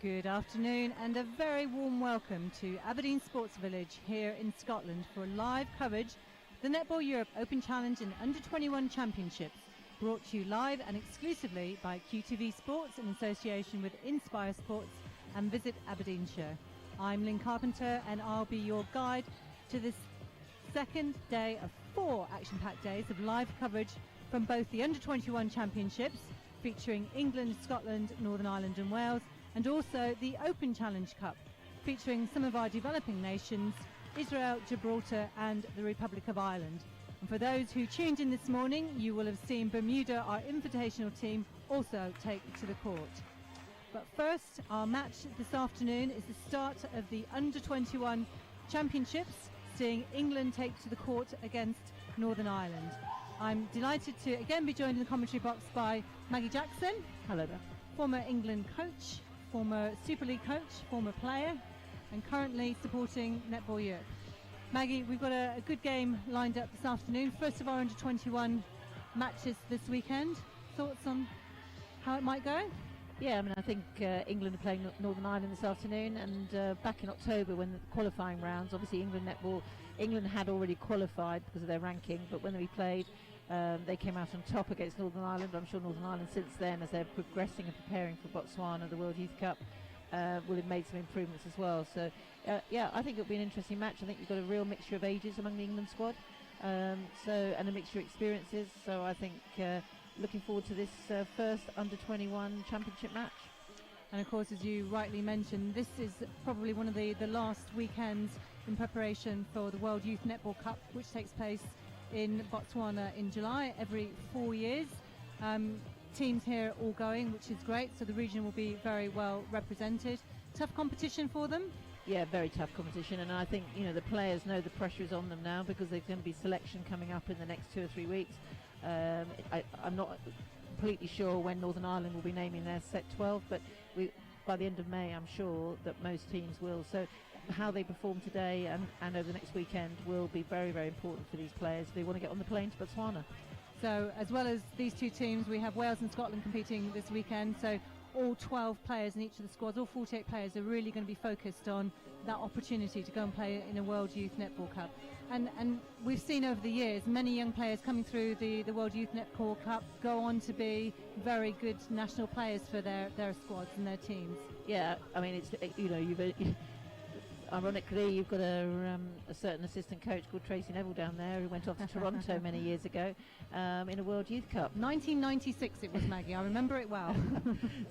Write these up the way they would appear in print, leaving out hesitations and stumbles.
Good afternoon and a very warm welcome to Aberdeen Sports Village here in Scotland for live coverage of the Netball Europe Open Challenge and Under-21 Championships, brought to you live and exclusively by QTV Sports in association with Inspire Sports and Visit Aberdeenshire. I'm Lynn Carpenter and I'll be your guide to this second day of 4 action-packed days of live coverage from both the Under-21 Championships featuring England, Scotland, Northern Ireland and Wales, and also the Open Challenge Cup, featuring some of our developing nations, Israel, Gibraltar and the Republic of Ireland. And for those who tuned in this morning, you will have seen Bermuda, our invitational team, also take to the court. But first, our match this afternoon is the start of the Under-21 Championships, seeing England take to the court against Northern Ireland. I'm delighted to again be joined in the commentary box by Maggie Jackson. Hello there. Former England coach, former Super League coach, former player, and currently supporting Netball Europe. Maggie, we've got a good game lined up this afternoon. First of our Under-21 matches this weekend. Thoughts on how it might go? Yeah, I mean, I think England are playing Northern Ireland this afternoon, and back in October when the qualifying rounds, obviously England had already qualified because of their ranking, but when we played, they came out on top against Northern Ireland. I'm sure Northern Ireland since then, as they're progressing and preparing for Botswana, the World Youth Cup, will have made some improvements as well. So, yeah, I think it'll be an interesting match. I think you've got a real mixture of ages among the England squad, and a mixture of experiences. So I think looking forward to this first Under-21 Championship match. And of course, as you rightly mentioned, this is probably one of the last weekends in preparation for the World Youth Netball Cup, which takes place in Botswana in July every 4 years. Teams here all going, which is great, so the region will be very well represented. Tough competition for them? Yeah, very tough competition, and I think the players know the pressure is on them now because there's going to be selection coming up in the next 2 or 3 weeks. I'm not completely sure when Northern Ireland will be naming their set 12, but by the end of May I'm sure that most teams will. So how they perform today and over the next weekend will be very, very important for these players if they want to get on the plane to Botswana. So as well as these two teams, we have Wales and Scotland competing this weekend, so all 12 players in each of the squads, all 48 players are really going to be focused on that opportunity to go and play in a World Youth Netball Cup. And we've seen over the years many young players coming through the World Youth Netball Cup go on to be very good national players for their squads and their teams. Yeah, I mean, it's ironically, you've got a certain assistant coach called Tracy Neville down there who went off to Toronto many years ago in a World Youth Cup. 1996 it was, Maggie, I remember it well.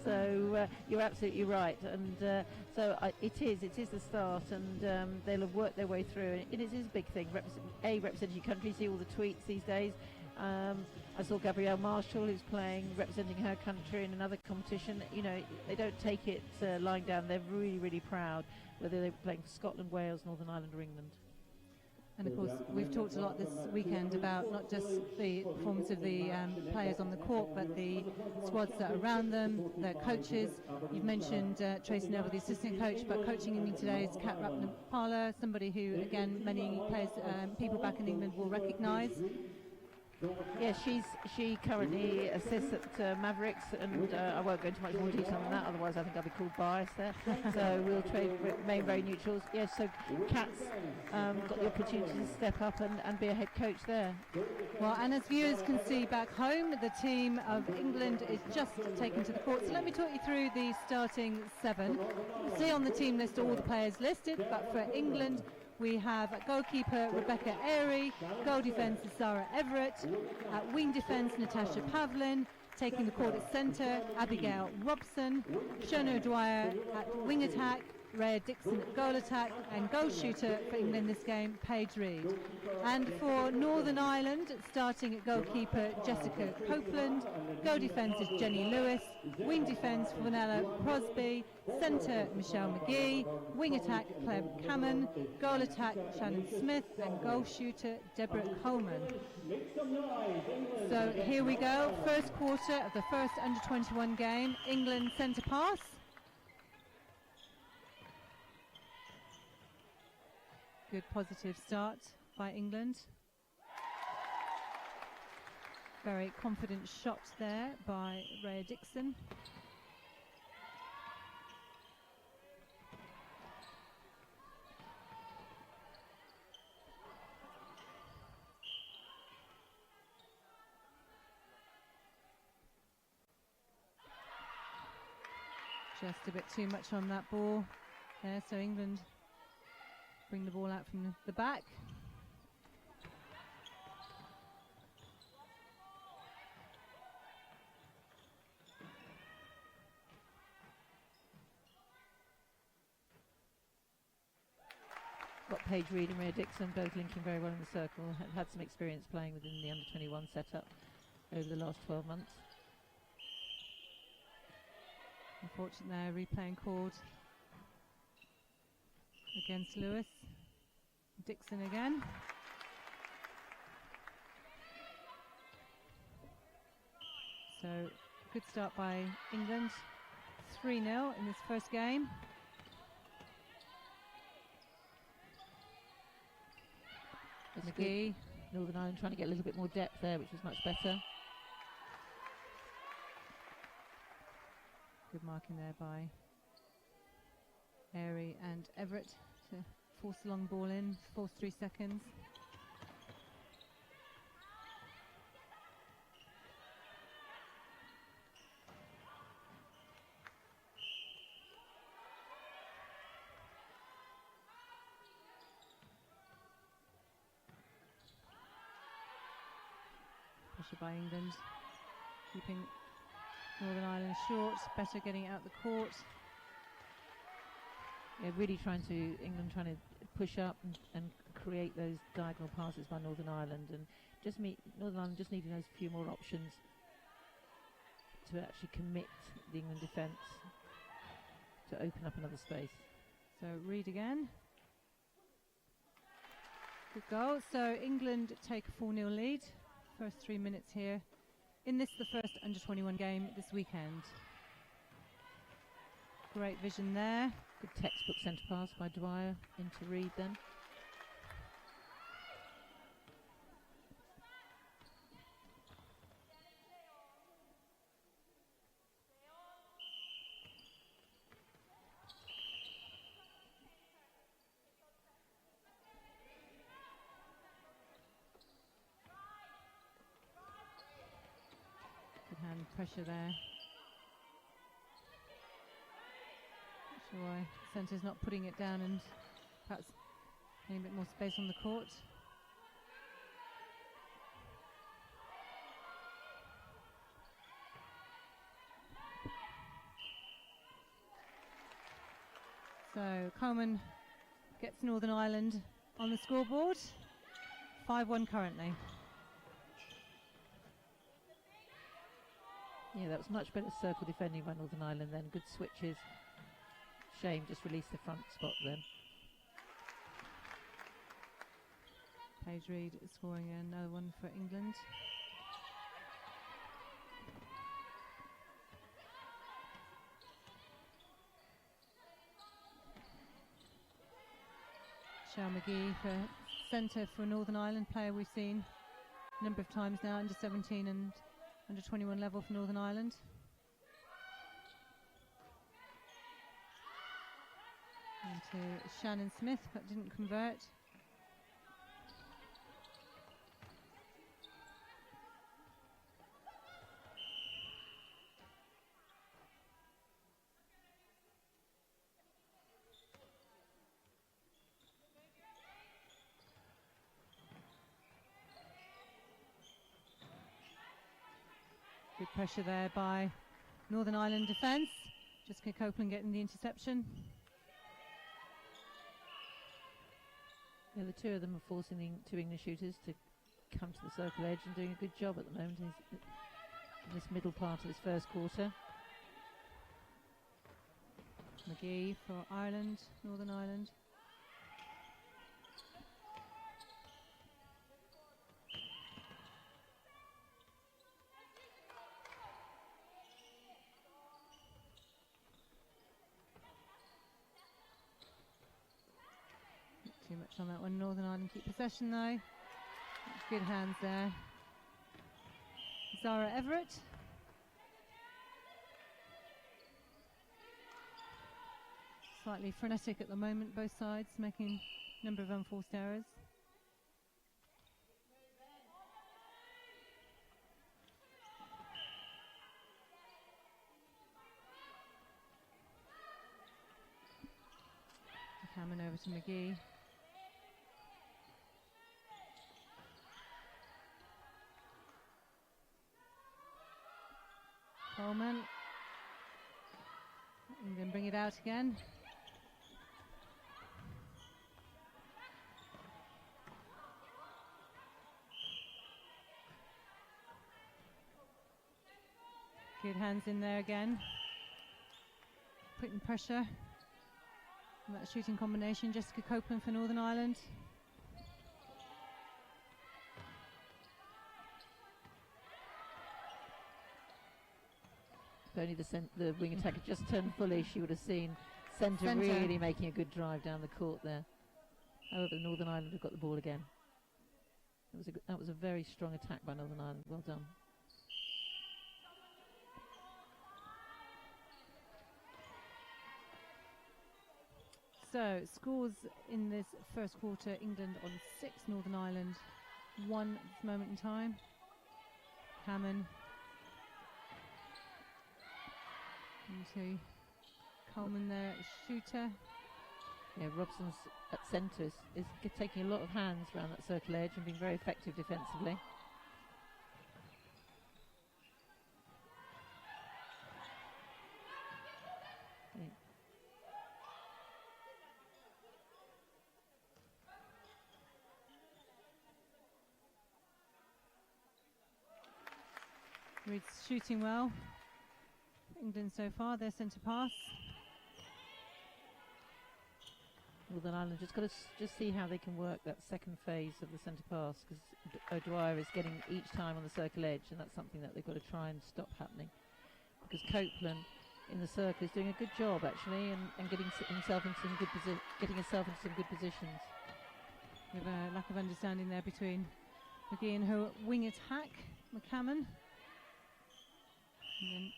So you're absolutely right, and it is the start, and they'll have worked their way through, and it is a big thing, representing your country. See all the tweets these days. I saw Gabrielle Marshall, who's representing her country in another competition. They don't take it lying down. They're really, really proud, whether they're playing for Scotland, Wales, Northern Ireland or England. And of course, we've talked a lot this weekend about not just the performance of the players on the court, but the squads that are around them, their coaches. You've mentioned Tracy Neville, the assistant coach, but coaching me today is Kat Rapnapala, somebody who, again, many players, people back in England will recognise. Yeah, she currently assists at Mavericks, and I won't go into much more detail on that, otherwise I think I'll be called biased there. So we'll remain very neutral. Yes, so Kat's got the opportunity to step up and be a head coach there. Well, and as viewers can see back home, the team of England is just taken to the court. So let me talk you through the starting 7. You'll see on the team list all the players listed, but for England, we have at goalkeeper Rebecca Airy, goal defence is Sarah Everett, at wing defence Natasha Pavlin, taking the court at centre Abigail Robson, Shona Dwyer at wing attack, Rhea Dixon at goal attack, and goal shooter for England this game, Paige Reid. And for Northern Ireland, starting at goalkeeper Jessica Copeland, goal defence is Jenny Lewis, wing defence Vanella Crosby, centre Michelle McGee, wing attack Claire Cameron, goal attack Shannon Smith, and goal shooter Deborah Coleman. So here we go, first quarter of the first Under-21 game. England centre pass. Good positive start by England. Very confident shot there by Rhea Dixon. Just a bit too much on that ball there, so England bring the ball out from the back. Got Paige Reed and Rhea Dixon both linking very well in the circle. Have had some experience playing within the under-21 setup over the last 12 months. Unfortunately, replaying called against Lewis. Dixon again. So, good start by England. 3-0 in this first game. McGee. Northern Ireland trying to get a little bit more depth there, which was much better. Good marking there by Airy and Everett to force the long ball in, force 3 seconds. Pressure by England, keeping Northern Ireland short, better getting out the court. Yeah, really England trying to push up and create those diagonal passes by Northern Ireland, and Northern Ireland just needing those few more options to actually commit the England defence to open up another space. So Reed again. Good goal. So England take a 4-0 lead. First 3 minutes here. In this, the first under-21 game this weekend. Great vision there. Good textbook centre pass by Dwyer into Reed then. Good hand pressure there. Not sure why centre's not putting it down and perhaps getting a bit more space on the court. So Coleman gets Northern Ireland on the scoreboard. 5-1 currently. Yeah, that was much better circle defending by Northern Ireland then. Good switches. Shame just released the front spot then. Paige Reed is scoring another one for England. Shell McGee for centre for Northern Ireland, player we've seen a number of times now, under 17 and under 21 level for Northern Ireland. Into Shannon Smith, but didn't convert. Good pressure there by Northern Ireland defence. Jessica Copeland getting the interception. Yeah, the two of them are forcing the two English shooters to come to the circle edge and doing a good job at the moment in this middle part of this first quarter. McGee for Ireland, Northern Ireland. Too much on that one. Northern Ireland keep possession though. Good hands there. Zara Everett. Slightly frenetic at the moment, both sides, making a number of unforced errors. Hammond over to McGee. Coleman. And then bring it out again. Good hands in there again. Putting pressure on that shooting combination. Jessica Copeland for Northern Ireland. If only the wing attacker just turned fully, she would have seen centre really making a good drive down the court there. However, Northern Ireland have got the ball again. That was a very strong attack by Northern Ireland. Well done. So, scores in this first quarter: England on 6, Northern Ireland 1 at this moment in time. Hammond into Coleman there, shooter. Yeah, Robson's at centre is taking a lot of hands around that circle edge and being very effective defensively. Reed's shooting well. England so far, their centre pass. Northern Ireland just got to just see how they can work that second phase of the centre pass, because O'Dwyer is getting each time on the circle edge, and that's something that they've got to try and stop happening. Because Copeland in the circle is doing a good job actually, and getting himself into some good positions. We have a lack of understanding there between McGee and her wing attack, McCammon. And then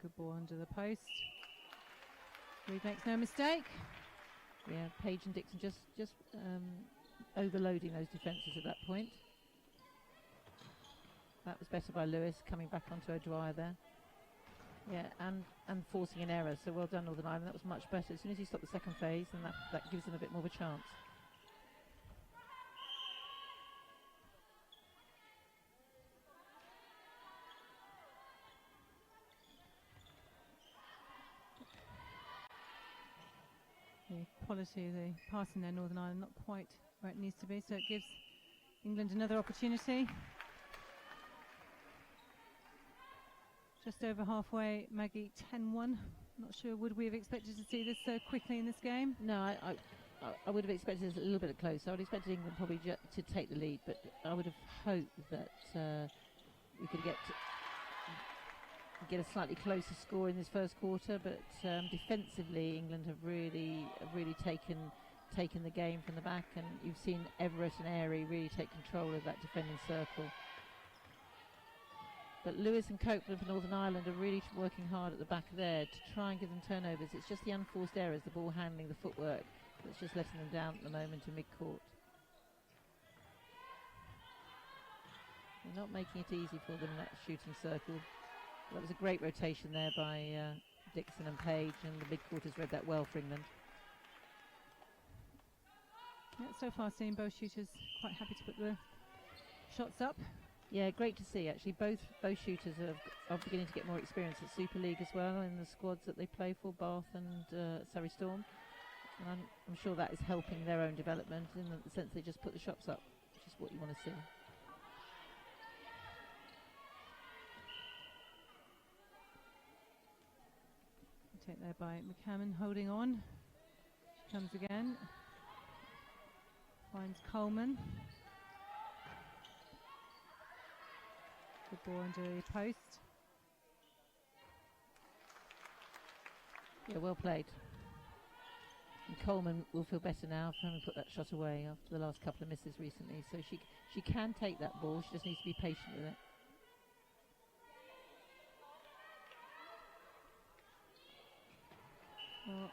good ball under the post. Reed makes no mistake. Yeah, Page and Dixon just overloading those defences at that point. That was better by Lewis, coming back onto O'Dwyer there. Yeah, and forcing an error, so well done Northern Ireland. That was much better. As soon as you stop the second phase, then that gives them a bit more of a chance. The quality of the passing there, Northern Ireland, not quite where it needs to be, so it gives England another opportunity. Just over halfway, Maggie 10-1. Not sure, would we have expected to see this so quickly in this game? No, I would have expected it a little bit closer. I would have expected England probably to take the lead, but I would have hoped that we could get a slightly closer score in this first quarter. But defensively, England have really taken the game from the back, and you've seen Everett and Airy really take control of that defending circle. But Lewis and Copeland for Northern Ireland are really working hard at the back there to try and give them turnovers. It's just the unforced errors, the ball handling, the footwork, that's just letting them down at the moment in mid-court. They're not making it easy for them in that shooting circle. That was a great rotation there by Dixon and Page, and the mid-court has read that well for England. Yeah, so far seeing both shooters quite happy to put the shots up. Yeah, great to see actually. Both shooters are beginning to get more experience at Super League as well in the squads that they play for, Bath and Surrey Storm. And I'm sure that is helping their own development in the sense they just put the shots up, which is what you want to see. Take there by McCammon, holding on. She comes again. Finds Coleman. Good ball under the post. Yeah, well played. And Coleman will feel better now for having put that shot away after the last couple of misses recently. So she can take that ball, she just needs to be patient with it. Well,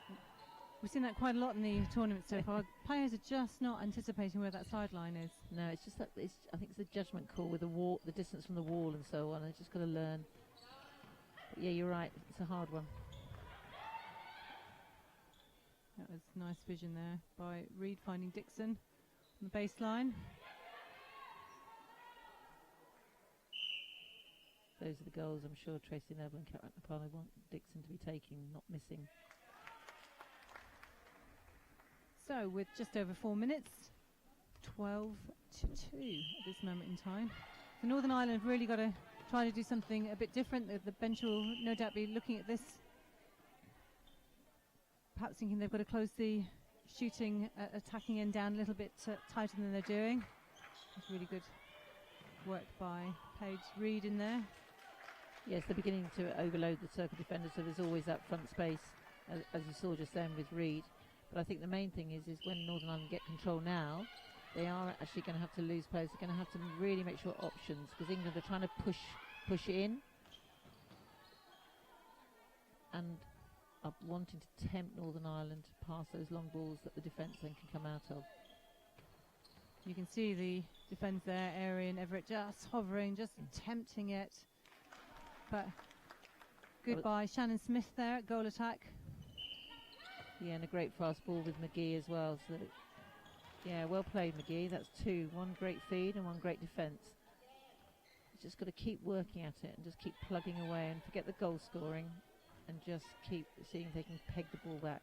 We've seen that quite a lot in the tournament so far. Players are just not anticipating where that sideline is. No, it's just that I think it's a judgment call with the wall, the distance from the wall and so on. They've just got to learn. But yeah, you're right. It's a hard one. That was nice vision there by Reed finding Dixon on the baseline. Those are the goals I'm sure Tracy Neville and Kat Rapnapala want Dixon to be taking, not missing. So with just over 4 minutes, 12-2 at this moment in time. So Northern Ireland have really got to try to do something a bit different. The bench will no doubt be looking at this, perhaps thinking they've got to close the shooting, attacking end down a little bit tighter than they're doing. It's really good work by Paige Reed in there. Yes, they're beginning to overload the circle defenders, so there's always that front space, as you saw just then with Reed. But I think the main thing is when Northern Ireland get control now, they are actually going to have to lose players. They're going to have to really make sure options, because England are trying to push in and are wanting to tempt Northern Ireland to pass those long balls that the defence then can come out of. You can see the defence there, Arian Everett just hovering, just tempting it. But good by Shannon Smith there at goal attack. Yeah, and a great fast ball with McGee as well. So, yeah, well played, McGee. That's two. One great feed and one great defence. Just got to keep working at it and just keep plugging away and forget the goal scoring and just keep seeing if they can peg the ball back.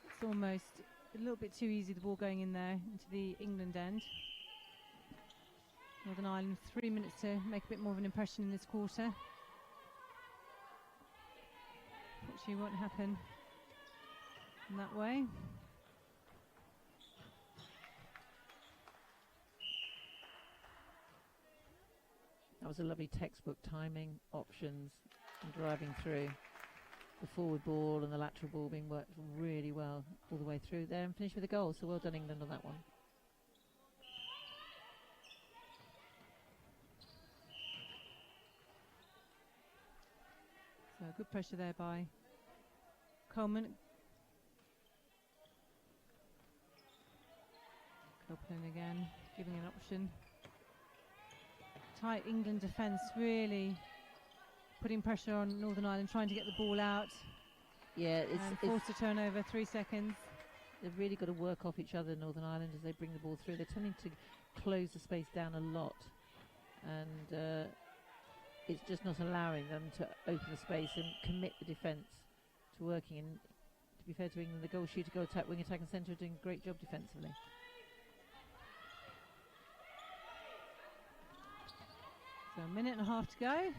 It's almost a little bit too easy, the ball going in there into the England end. Northern Ireland 3 minutes to make a bit more of an impression in this quarter. Unfortunately, won't happen in that way. That was a lovely textbook timing, options, and driving through. The forward ball and the lateral ball being worked really well all the way through there and finished with a goal. So well done, England, on that one. So good pressure there by Coleman. Copeland again, giving an option. Tight England defence, really putting pressure on Northern Ireland, trying to get the ball out. Yeah, it's forced a turnover, 3 seconds. They've really got to work off each other, Northern Ireland, as they bring the ball through. They're tending to close the space down a lot, and it's just not allowing them to open the space and commit the defence to working. And to be fair to England, the goal shooter, goal attack, wing attack and centre are doing a great job defensively. So a minute and a half to go.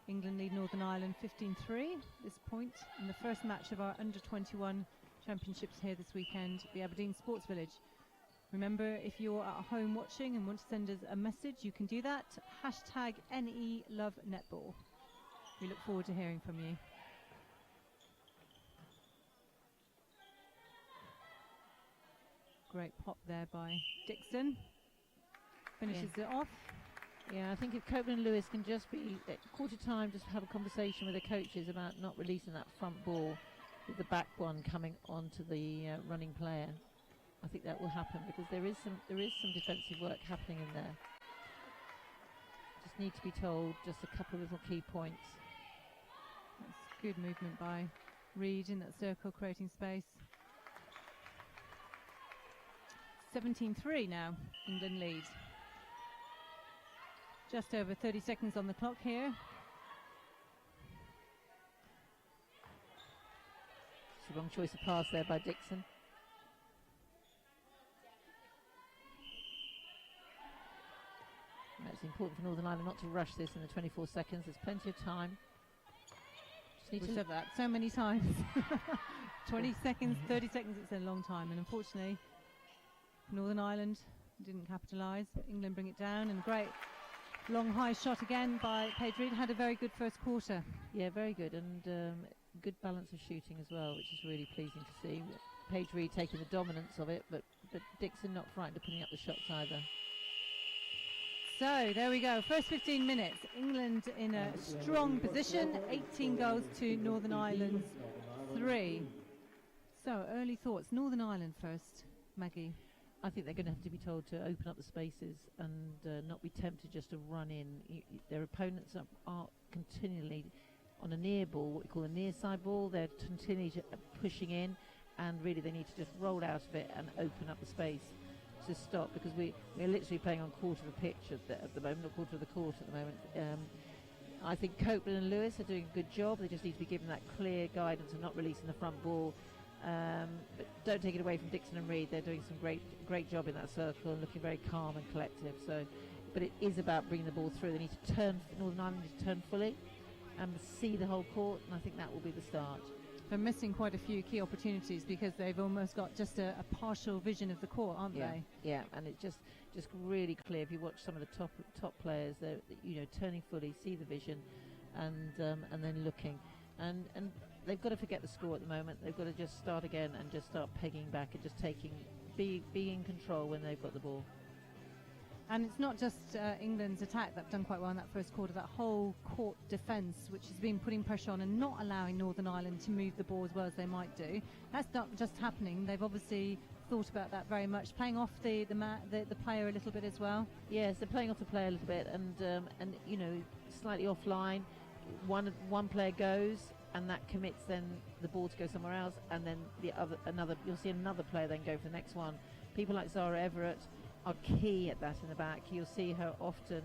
England lead Northern Ireland 15-3 this point in the first match of our under-21 championships here this weekend at the Aberdeen Sports Village. Remember, if you're at home watching and want to send us a message, you can do that. Hashtag #NELoveNetball. We look forward to hearing from you. Great pop there by Dixon. Finishes it off. Yeah, I think if Copeland and Lewis can just be at quarter time, just have a conversation with the coaches about not releasing that front ball with the back one coming onto the running player. I think that will happen, because there is some defensive work happening in there. Just need to be told just a couple of little key points. That's good movement by Reed in that circle, creating space. 17-3 now, England lead. Just over 30 seconds on the clock here. It's the wrong choice of pass there by Dixon. It's important for Northern Ireland not to rush this in the 24 seconds. There's plenty of time. We've said that so many times. 20 seconds, 30 seconds, it's a long time. And unfortunately, Northern Ireland didn't capitalise. England bring it down, and great long high shot again by Paige Reed. Had a very good first quarter. Yeah, very good, and good balance of shooting as well, which is really pleasing to see. Paige Reed taking the dominance of it, but Dixon not frightened of putting up the shots either. So there we go, first 15 minutes, England in a strong position, 18 goals to Northern Ireland's 3. So early thoughts, Northern Ireland first, Maggie. I think they're going to have to be told to open up the spaces and not be tempted just to run in. Their opponents are continually on a near ball, what we call a near side ball. They're continually pushing in, and really they need to just roll out of it and open up the space to stop, because we're literally playing on quarter of the pitch at the moment, or quarter of the court at the moment. I think Copeland and Lewis are doing a good job. They just need to be given that clear guidance and not releasing the front ball. But don't take it away from Dixon and Reed. They're doing some great job in that circle and looking very calm and collective. So, but it is about bringing the ball through. They need to turn, Northern Ireland need to turn fully and see the whole court, and I think that will be the start. They're missing quite a few key opportunities because they've almost got just a partial vision of the court, aren't they? Yeah, and it's just really clear. If you watch some of the top players, they're turning fully, see the vision, and then looking, and they've got to forget the score at the moment. They've got to just start again and just start pegging back and just be in control when they've got the ball. And it's not just England's attack that have done quite well in that first quarter. That whole court defence, which has been putting pressure on and not allowing Northern Ireland to move the ball as well as they might do. That's not just happening. They've obviously thought about that very much, playing off the player a little bit as well. Yes, they're playing off the player a little bit, and slightly offline. One player goes, and that commits then the ball to go somewhere else, and then you'll see another player then go for the next one. People like Zara Everett are key at that in the back. You'll see her often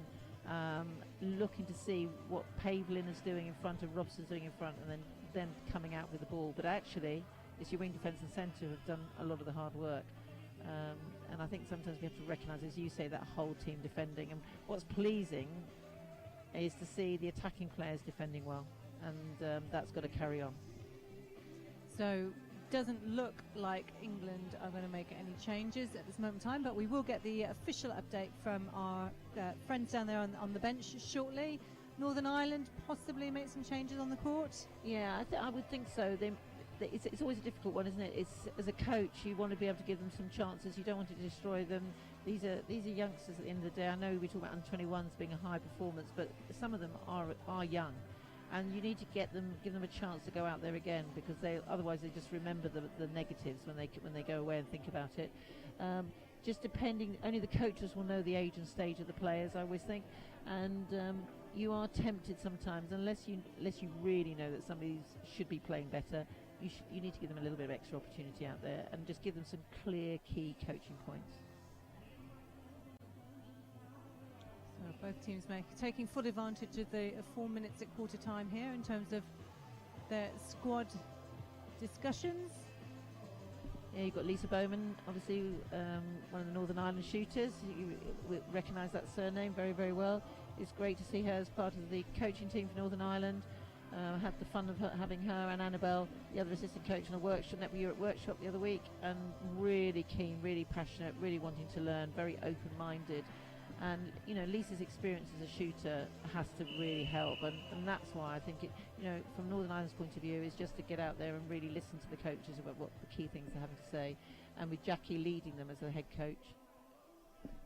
looking to see what Pavlin is doing in front, and Robson's doing in front, and then coming out with the ball. But actually, it's your wing defence and centre who have done a lot of the hard work. And I think sometimes we have to recognise, as you say, that whole team defending. And what's pleasing is to see the attacking players defending well, and that's got to carry on. So doesn't look like England are going to make any changes at this moment in time, but we will get the official update from our friends down there on the bench shortly. Northern Ireland possibly make some changes on the court? Yeah, I would think so. It's always a difficult one, isn't it? As a coach, you want to be able to give them some chances. You don't want to destroy them. These are youngsters at the end of the day. I know we talk about under-21s being a high performance, but some of them are young. And you need to give them a chance to go out there again, because otherwise they just remember the negatives when they go away and think about it. Just depending, only the coaches will know the age and stage of the players, I always think, and you are tempted sometimes, unless you really know that somebody should be playing better. You need to give them a little bit of extra opportunity out there and just give them some clear key coaching points. Both teams taking full advantage of the 4 minutes at quarter time here in terms of their squad discussions. Yeah, you've got Lisa Bowman, obviously one of the Northern Ireland shooters. You recognise that surname very, very well. It's great to see her as part of the coaching team for Northern Ireland. Had the fun of having her and Annabelle, the other assistant coach, on a workshop, Netball Europe workshop the other week, and really keen, really passionate, really wanting to learn, very open-minded. And Lisa's experience as a shooter has to really help, and that's why I think from Northern Ireland's point of view, is just to get out there and really listen to the coaches about what the key things they're having to say, and with Jackie leading them as the head coach.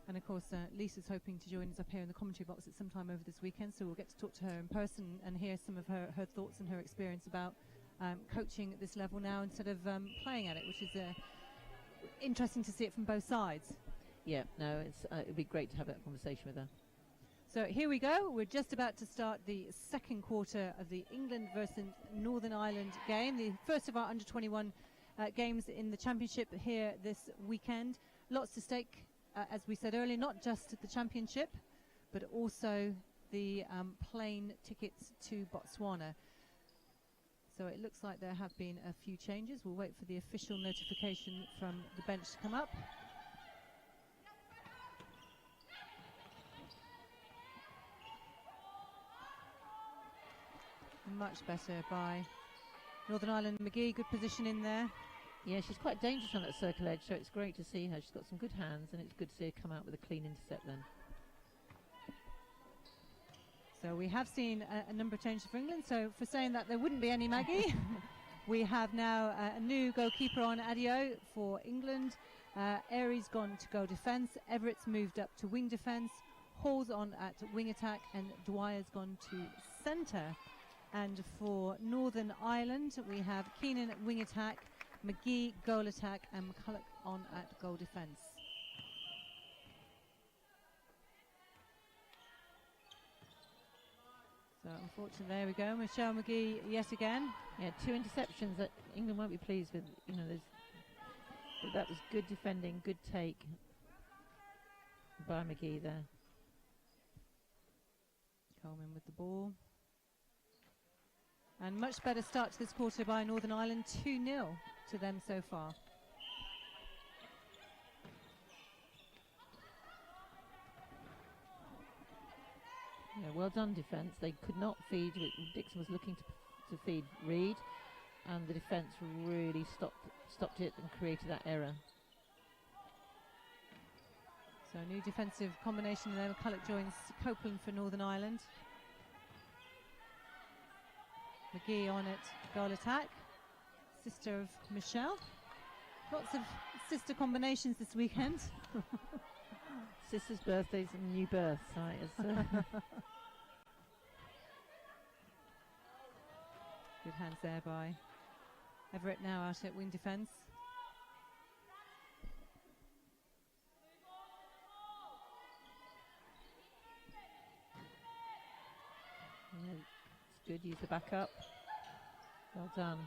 And of course, Lisa's hoping to join us up here in the commentary box at some time over this weekend, so we'll get to talk to her in person and hear some of her thoughts and her experience about coaching at this level now instead of playing at it, which is interesting to see it from both sides. Yeah, no, it'd be great to have that conversation with her. So here we go. We're just about to start the second quarter of the England versus Northern Ireland game, the first of our under-21 games in the championship here this weekend. Lots to stake, as we said earlier, not just the championship, but also the plane tickets to Botswana. So it looks like there have been a few changes. We'll wait for the official notification from the bench to come up. Much better by Northern Ireland. McGee, good position in there. Yeah, she's quite dangerous on that circle edge, so it's great to see her. She's got some good hands, and it's good to see her come out with a clean intercept then. So we have seen a number of changes for England. So for saying that there wouldn't be any, Maggie, we have now a new goalkeeper on Adio for England. Aries gone to goal defence. Everett's moved up to wing defence. Hall's on at wing attack, and Dwyer's gone to centre. And for Northern Ireland, we have Keenan at wing attack, McGee goal attack, and McCulloch on at goal defence. So unfortunately, there we go. Michelle McGee yet again. Yeah, 2 interceptions that England won't be pleased with. You know, but that was good defending, good take by McGee there. Coleman with the ball. And much better start to this quarter by Northern Ireland, 2-0 to them so far. Yeah, well done defence. They could not feed. Dixon was looking to feed Reed, and the defence really stopped it and created that error. So a new defensive combination there. McCulloch joins Copeland for Northern Ireland. McGee on it, goal attack. Sister of Michelle. Lots of sister combinations this weekend. Sisters' birthdays and new births. Good hands there by Everett, now out at wing defence. Yeah, it's good, use the backup. Well done.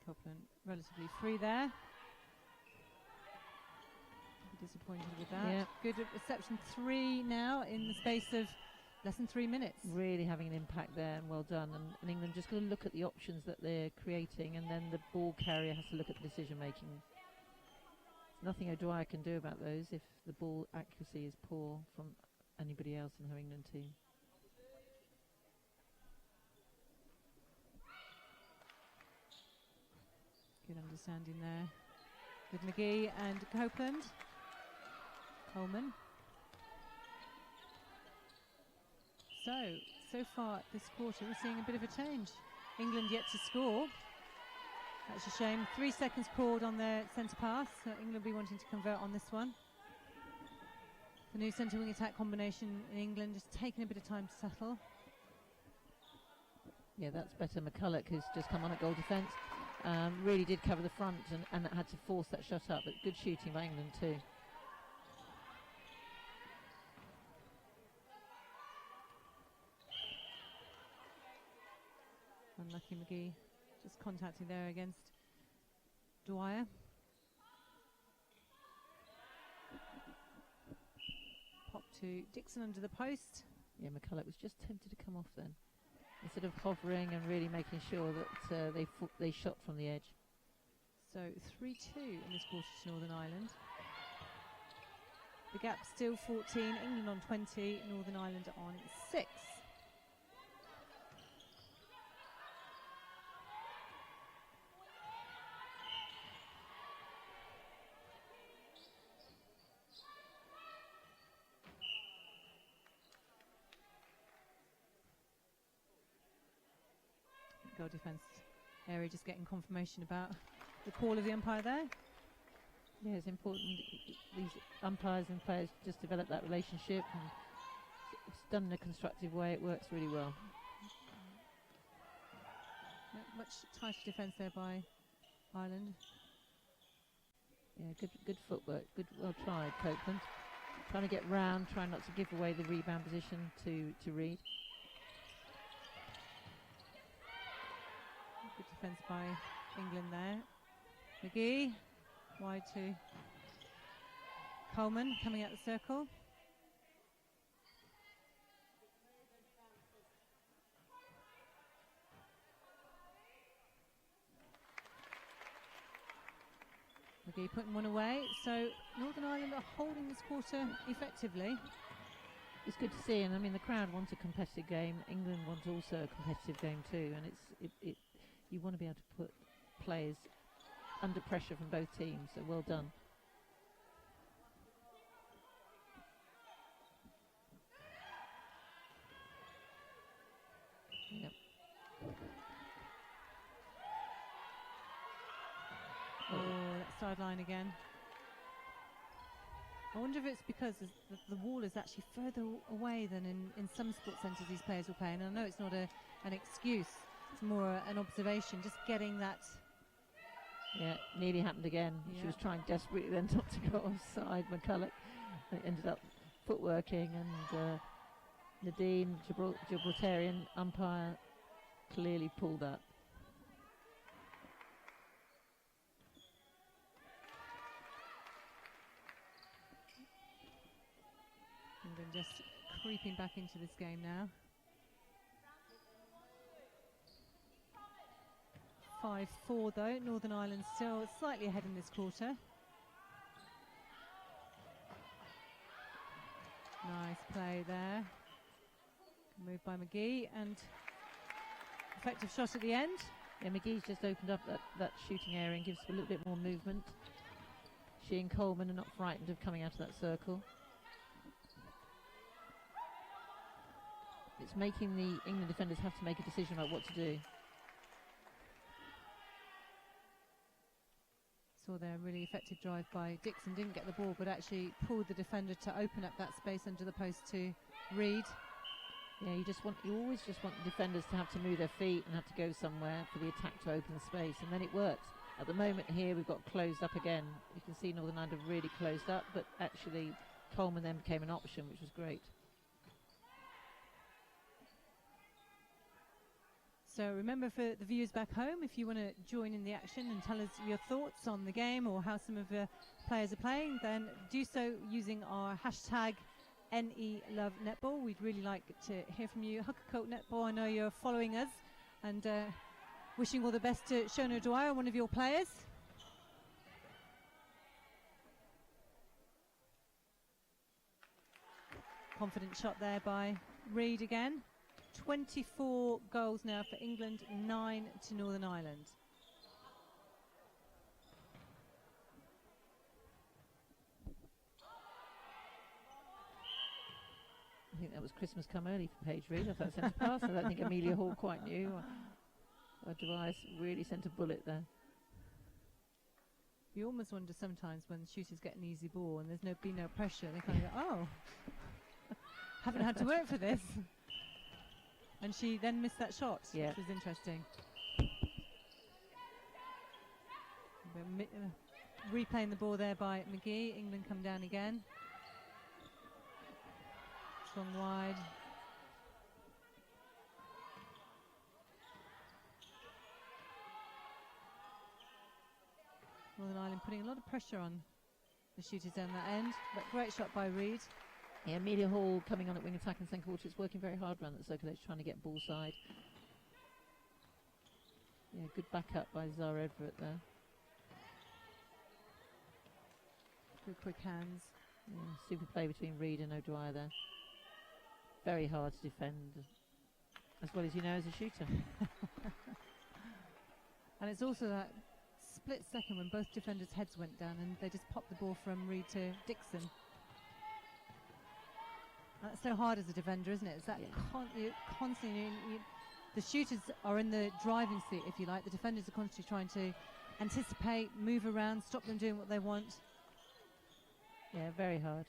Copeland relatively free there. Disappointed with that. Yeah. Good reception, 3 now in the space of less than 3 minutes. Really having an impact there, and well done. And England just got to look at the options that they're creating, and then the ball carrier has to look at the decision making. There's nothing O'Dwyer can do about those if the ball accuracy is poor from anybody else in her England team. Good understanding there with McGee and Copeland. Coleman. So far this quarter we're seeing a bit of a change. England yet to score. That's a shame. 3 seconds called on their centre pass. So England will be wanting to convert on this one. The new centre wing attack combination in England just taking a bit of time to settle. Yeah, that's better. McCulloch, who's just come on at goal defence, really did cover the front and had to force that shot up, but good shooting by England too. Unlucky McGee just contacting there against Dwyer. Pop to Dixon under the post. Yeah, McCulloch was just tempted to come off then, instead of hovering and really making sure that they shot from the edge. So 3-2 in this quarter to Northern Ireland. The gap still 14, England on 20, Northern Ireland on 6. Goal defence area just getting confirmation about the call of the umpire there. Yeah, it's important these umpires and players just develop that relationship, and it's done in a constructive way. It works really well. Yeah, much tighter defence there by Ireland. Yeah, good footwork, well tried, Copeland. Trying to get round, trying not to give away the rebound position to Reed. Good defence by England there. McGee wide to Coleman coming out the circle. McGee putting one away. So Northern Ireland are holding this quarter effectively. It's good to see, and I mean the crowd wants a competitive game. England wants also a competitive game too, and you want to be able to put players under pressure from both teams, so well done. Yep. Oh, that sideline again. I wonder if it's because the wall is actually further away than in some sports centres these players will play. And I know it's not an excuse, it's more an observation, just getting that. Yeah, nearly happened again. Yeah. She was trying desperately then not to go offside. McCulloch ended up footworking, and Nadine, Gibraltarian umpire, clearly pulled that. England just creeping back into this game now. 5-4 though, Northern Ireland still slightly ahead in this quarter. Nice play there. Move by McGee, and effective shot at the end. Yeah, McGee's just opened up that shooting area and gives a little bit more movement. She and Coleman are not frightened of coming out of that circle. It's making the England defenders have to make a decision about what to do. Saw there a really effective drive by Dixon, didn't get the ball but actually pulled the defender to open up that space under the post to Reid. Yeah, you always just want the defenders to have to move their feet and have to go somewhere for the attack to open the space, and then it works. At the moment here we've got closed up again. You can see Northern Ireland have really closed up, but actually Coleman then became an option, which was great. So remember, for the viewers back home, if you want to join in the action and tell us your thoughts on the game or how some of the players are playing, then do so using our hashtag #NELoveNetball. We'd really like to hear from you. Huckacoat Netball, I know you're following us, and wishing all the best to Shona Dwyer, one of your players. Confident shot there by Reid again. 24 goals now for England, 9 to Northern Ireland. I think that was Christmas come early for Paige Reid off that centre pass. I don't think Amelia Hall quite knew. Dwyer really sent a bullet there. You almost wonder sometimes when shooters get an easy ball and there's been no pressure, they kind of go, oh, haven't had to work for this. And she then missed that shot, yeah, which was interesting. Replaying the ball there by McGee. England come down again. Strong wide. Northern Ireland putting a lot of pressure on the shooters down that end. But great shot by Reid. Yeah, Amelia Hall coming on at wing attack in second quarter. It's working very hard around that circulation, trying to get ball side. Yeah, good backup by Zara Everett there. Good quick hands. Yeah, super play between Reid and O'Dwyer there. Very hard to defend, as well as you know as a shooter. And it's also that split second when both defenders' heads went down and they just popped the ball from Reid to Dixon. That's so hard as a defender, isn't it? It's that constantly, the shooters are in the driving seat, if you like. The defenders are constantly trying to anticipate, move around, stop them doing what they want. Yeah, very hard.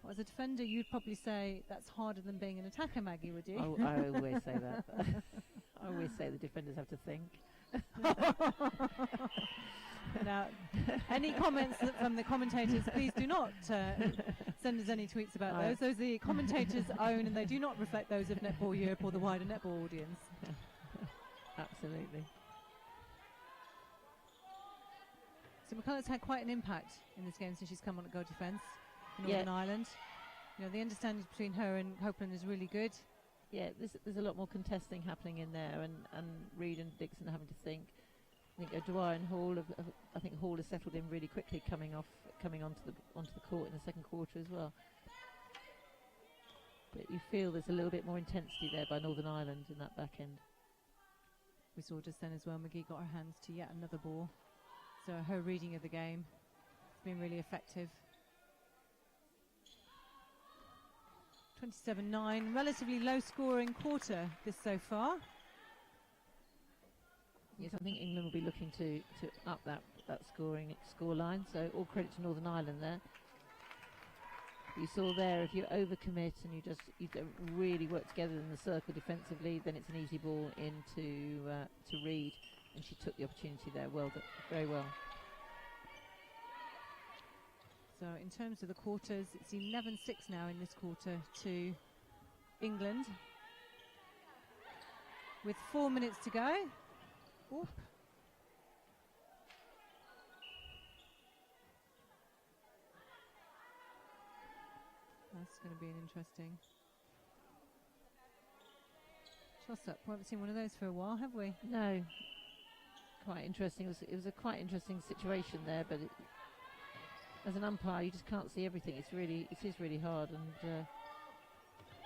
Well, as a defender, you'd probably say that's harder than being an attacker, Maggie, would you? Oh, I always say that. I always say the defenders have to think. Now, any comments from the commentators, please do not send us any tweets about those. Those are the commentators' own, and they do not reflect those of Netball Europe or the wider netball audience. Absolutely. So McCulloch's had quite an impact in this game since she's come on at goal defence in Northern Ireland. You know, the understanding between her and Copeland is really good. Yeah, there's a lot more contesting happening in there, and Reid and Dixon having to think. I think O'Dwyer and Hall I think Hall has settled in really quickly, coming onto the court in the second quarter as well. But you feel there's a little bit more intensity there by Northern Ireland in that back end. We saw just then as well, McGee got her hands to yet another ball. So her reading of the game has been really effective. 27-9, relatively low scoring quarter this so far. Yes, I think England will be looking to up that that score line. So all credit to Northern Ireland there. You saw there, if you overcommit and you don't really work together in the circle defensively, then it's an easy ball into to Reed, and she took the opportunity there. Well done, very well. So in terms of the quarters, it's 11-6 now in this quarter to England, with 4 minutes to go. Oop. That's going to be an interesting toss-up. We haven't seen one of those for a while, have we? No. Quite interesting. It was a quite interesting situation there, but as an umpire, you just can't see everything. It is really hard, and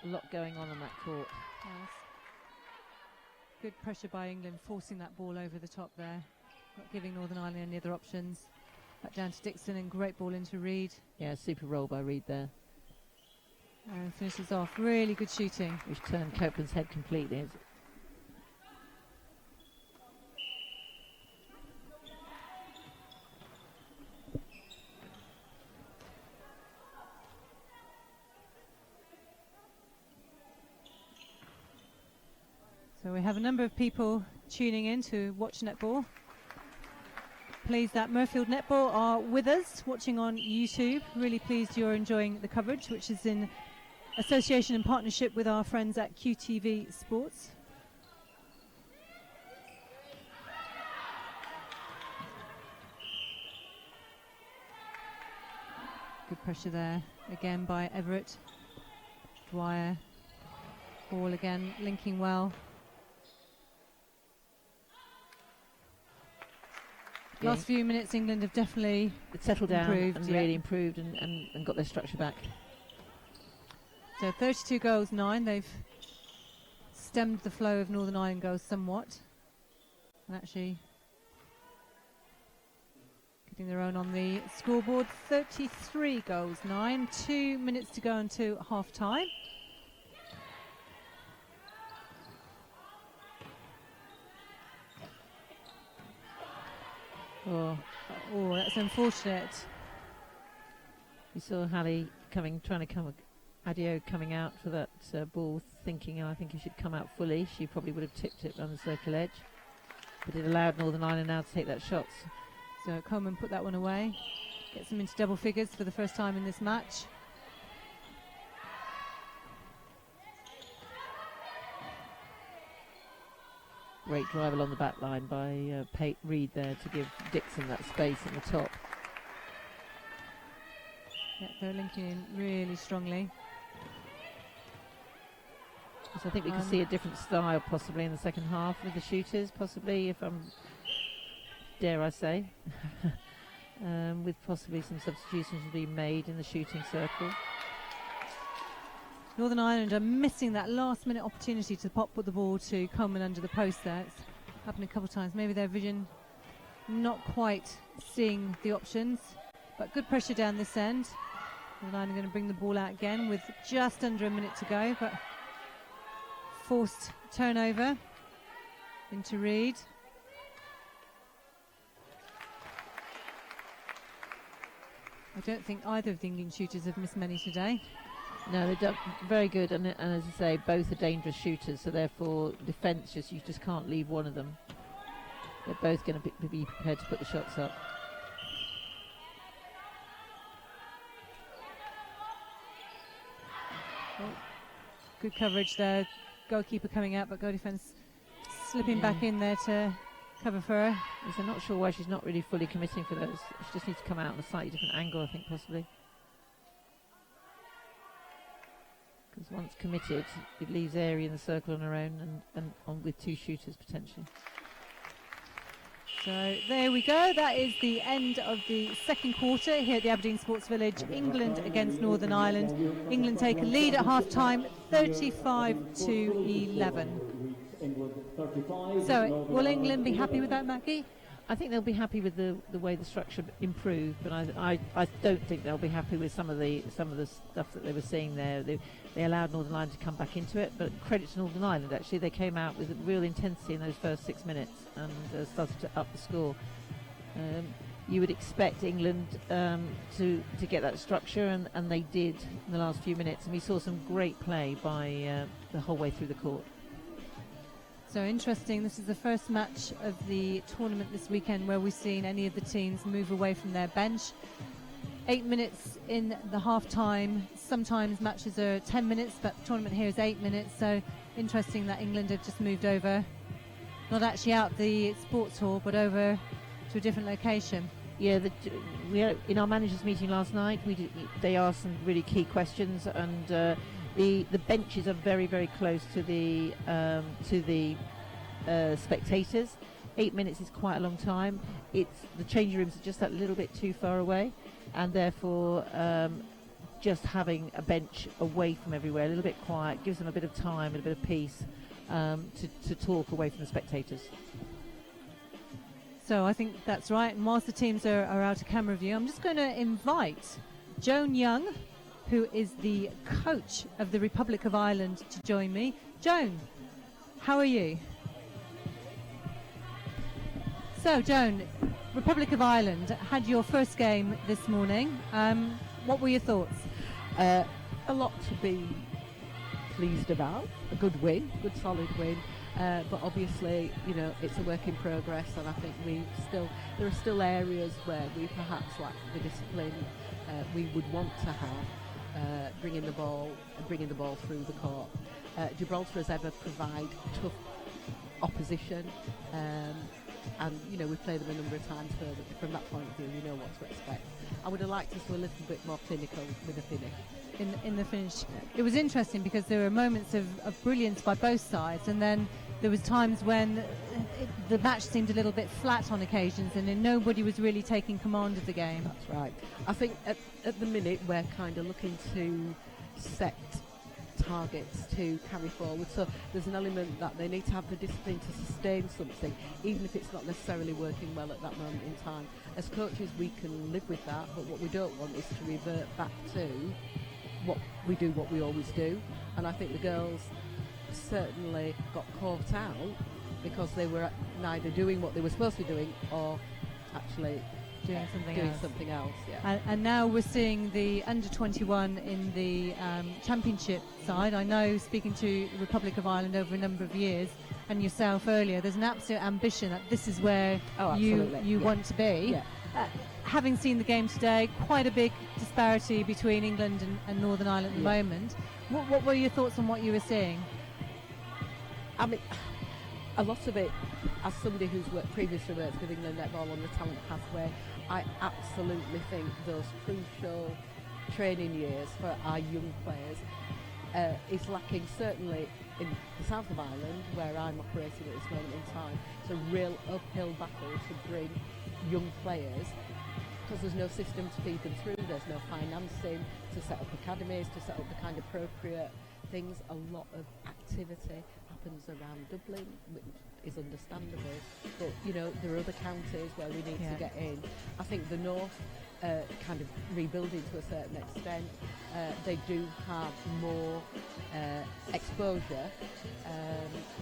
a lot going on that court. Yes. Good pressure by England, forcing that ball over the top there, not giving Northern Ireland any other options. Back down to Dixon, and great ball into Reed. Yeah, super roll by Reed there. And finishes off. Really good shooting. Which turned Copeland's head completely. So we have a number of people tuning in to watch netball. Pleased that Murfield Netball are with us, watching on YouTube. Really pleased you're enjoying the coverage, which is in association and partnership with our friends at QTV Sports. Good pressure there, again by Everett. Dwyer. Ball again, linking well. Yeah. Last few minutes, England have definitely settled down improved, and really improved and got their structure back. So 32 goals, 9. They've stemmed the flow of Northern Ireland goals somewhat. And actually getting their own on the scoreboard. 33 goals, 9. 2 minutes to go until half time. Oh, that's unfortunate. You saw Hallie trying to come, Adio coming out for that ball, thinking, I think he should come out fully. She probably would have tipped it on the circle edge, but it allowed Northern Ireland now to take that shot. So Coleman put that one away, gets them into double figures for the first time in this match. Great drive along the back line by Reed there to give Dixon that space in the top. Yeah, they're linking in really strongly. So I think we can see a different style possibly in the second half with the shooters, possibly, if I'm, dare I say, with possibly some substitutions being made in the shooting circle. Northern Ireland are missing that last-minute opportunity to pop the ball to Coleman under the post there. It's happened a couple of times. Maybe their vision not quite seeing the options, but good pressure down this end. Northern Ireland are going to bring the ball out again with just under a minute to go, but forced turnover into Reed. I don't think either of the England shooters have missed many today. No, they've done very good, and as I say, both are dangerous shooters, so therefore defence, you just can't leave one of them. They're both going to be prepared to put the shots up. Oh, good coverage there. Goalkeeper coming out, but goal defence slipping back in there to cover for her. Yes, I'm not sure why she's not really fully committing for those. She just needs to come out on a slightly different angle, I think, possibly. Because once committed, it leaves area in the circle on her own and on with two shooters potentially. So there we go. That is the end of the second quarter here at the Aberdeen Sports Village. England against Northern Ireland. England take a lead at half-time, 35-11. So will England be happy with that, Maggie? I think they'll be happy with the way the structure improved, but I don't think they'll be happy with some of the stuff that they were seeing there. They allowed Northern Ireland to come back into it, but credit to Northern Ireland, actually. They came out with real intensity in those first 6 minutes and started to up the score. you would expect England to get that structure, and they did in the last few minutes. And we saw some great play by the whole way through the court. So interesting, this is the first match of the tournament this weekend where we've seen any of the teams move away from their bench. 8 minutes in the half-time. Sometimes matches are 10 minutes, but the tournament here is 8 minutes. So interesting that England have just moved over, not actually out the sports hall, but over to a different location. Yeah, in our managers' meeting last night, they asked some really key questions, and the benches are very, very close to the spectators. 8 minutes is quite a long time. The changing rooms are just that little bit too far away, and therefore just having a bench away from everywhere, a little bit quiet, gives them a bit of time and a bit of peace to talk away from the spectators. So I think that's right. And whilst the teams are out of camera view, I'm just going to invite Joan Young, who is the coach of the Republic of Ireland, to join me. Joan, how are you? So, Joan, Republic of Ireland had your first game this morning. What were your thoughts? A lot to be pleased about. A good win, good solid win. But obviously, it's a work in progress, and I think there are still areas where we perhaps lack the discipline we would want to have, bringing the ball through the court. Gibraltar has ever provide tough opposition, and we play them a number of times. From that point of view, we know what to expect. I would have liked us to a little bit more clinical with the finish. In the finish, it was interesting because there were moments of brilliance by both sides, and then there was times when the match seemed a little bit flat on occasions, and then nobody was really taking command of the game. That's right. I think at the minute we're kind of looking to set targets to carry forward. So there's an element that they need to have the discipline to sustain something, even if it's not necessarily working well at that moment in time. As coaches, we can live with that, but what we don't want is to revert back to what we always do. And I think the girls certainly got caught out because they were neither doing what they were supposed to be doing or actually doing something else. Yeah. And now we're seeing the under-21 in the championship side. I know, speaking to the Republic of Ireland over a number of years, and yourself earlier, there's an absolute ambition that this is where you want to be. Yeah. Having seen the game today, quite a big disparity between England and Northern Ireland at the moment. What were your thoughts on what you were seeing? I mean, a lot of it, as somebody who's previously worked with England Netball on the talent pathway, I absolutely think those crucial training years for our young players is lacking, certainly in the south of Ireland, where I'm operating at this moment in time. It's a real uphill battle to bring young players, because there's no system to feed them through, there's no financing to set up academies, to set up the kind of appropriate things. A lot of activity happens around Dublin, which is understandable, but there are other counties where we need to get in. I think the north kind of rebuilding to a certain extent. They do have more exposure,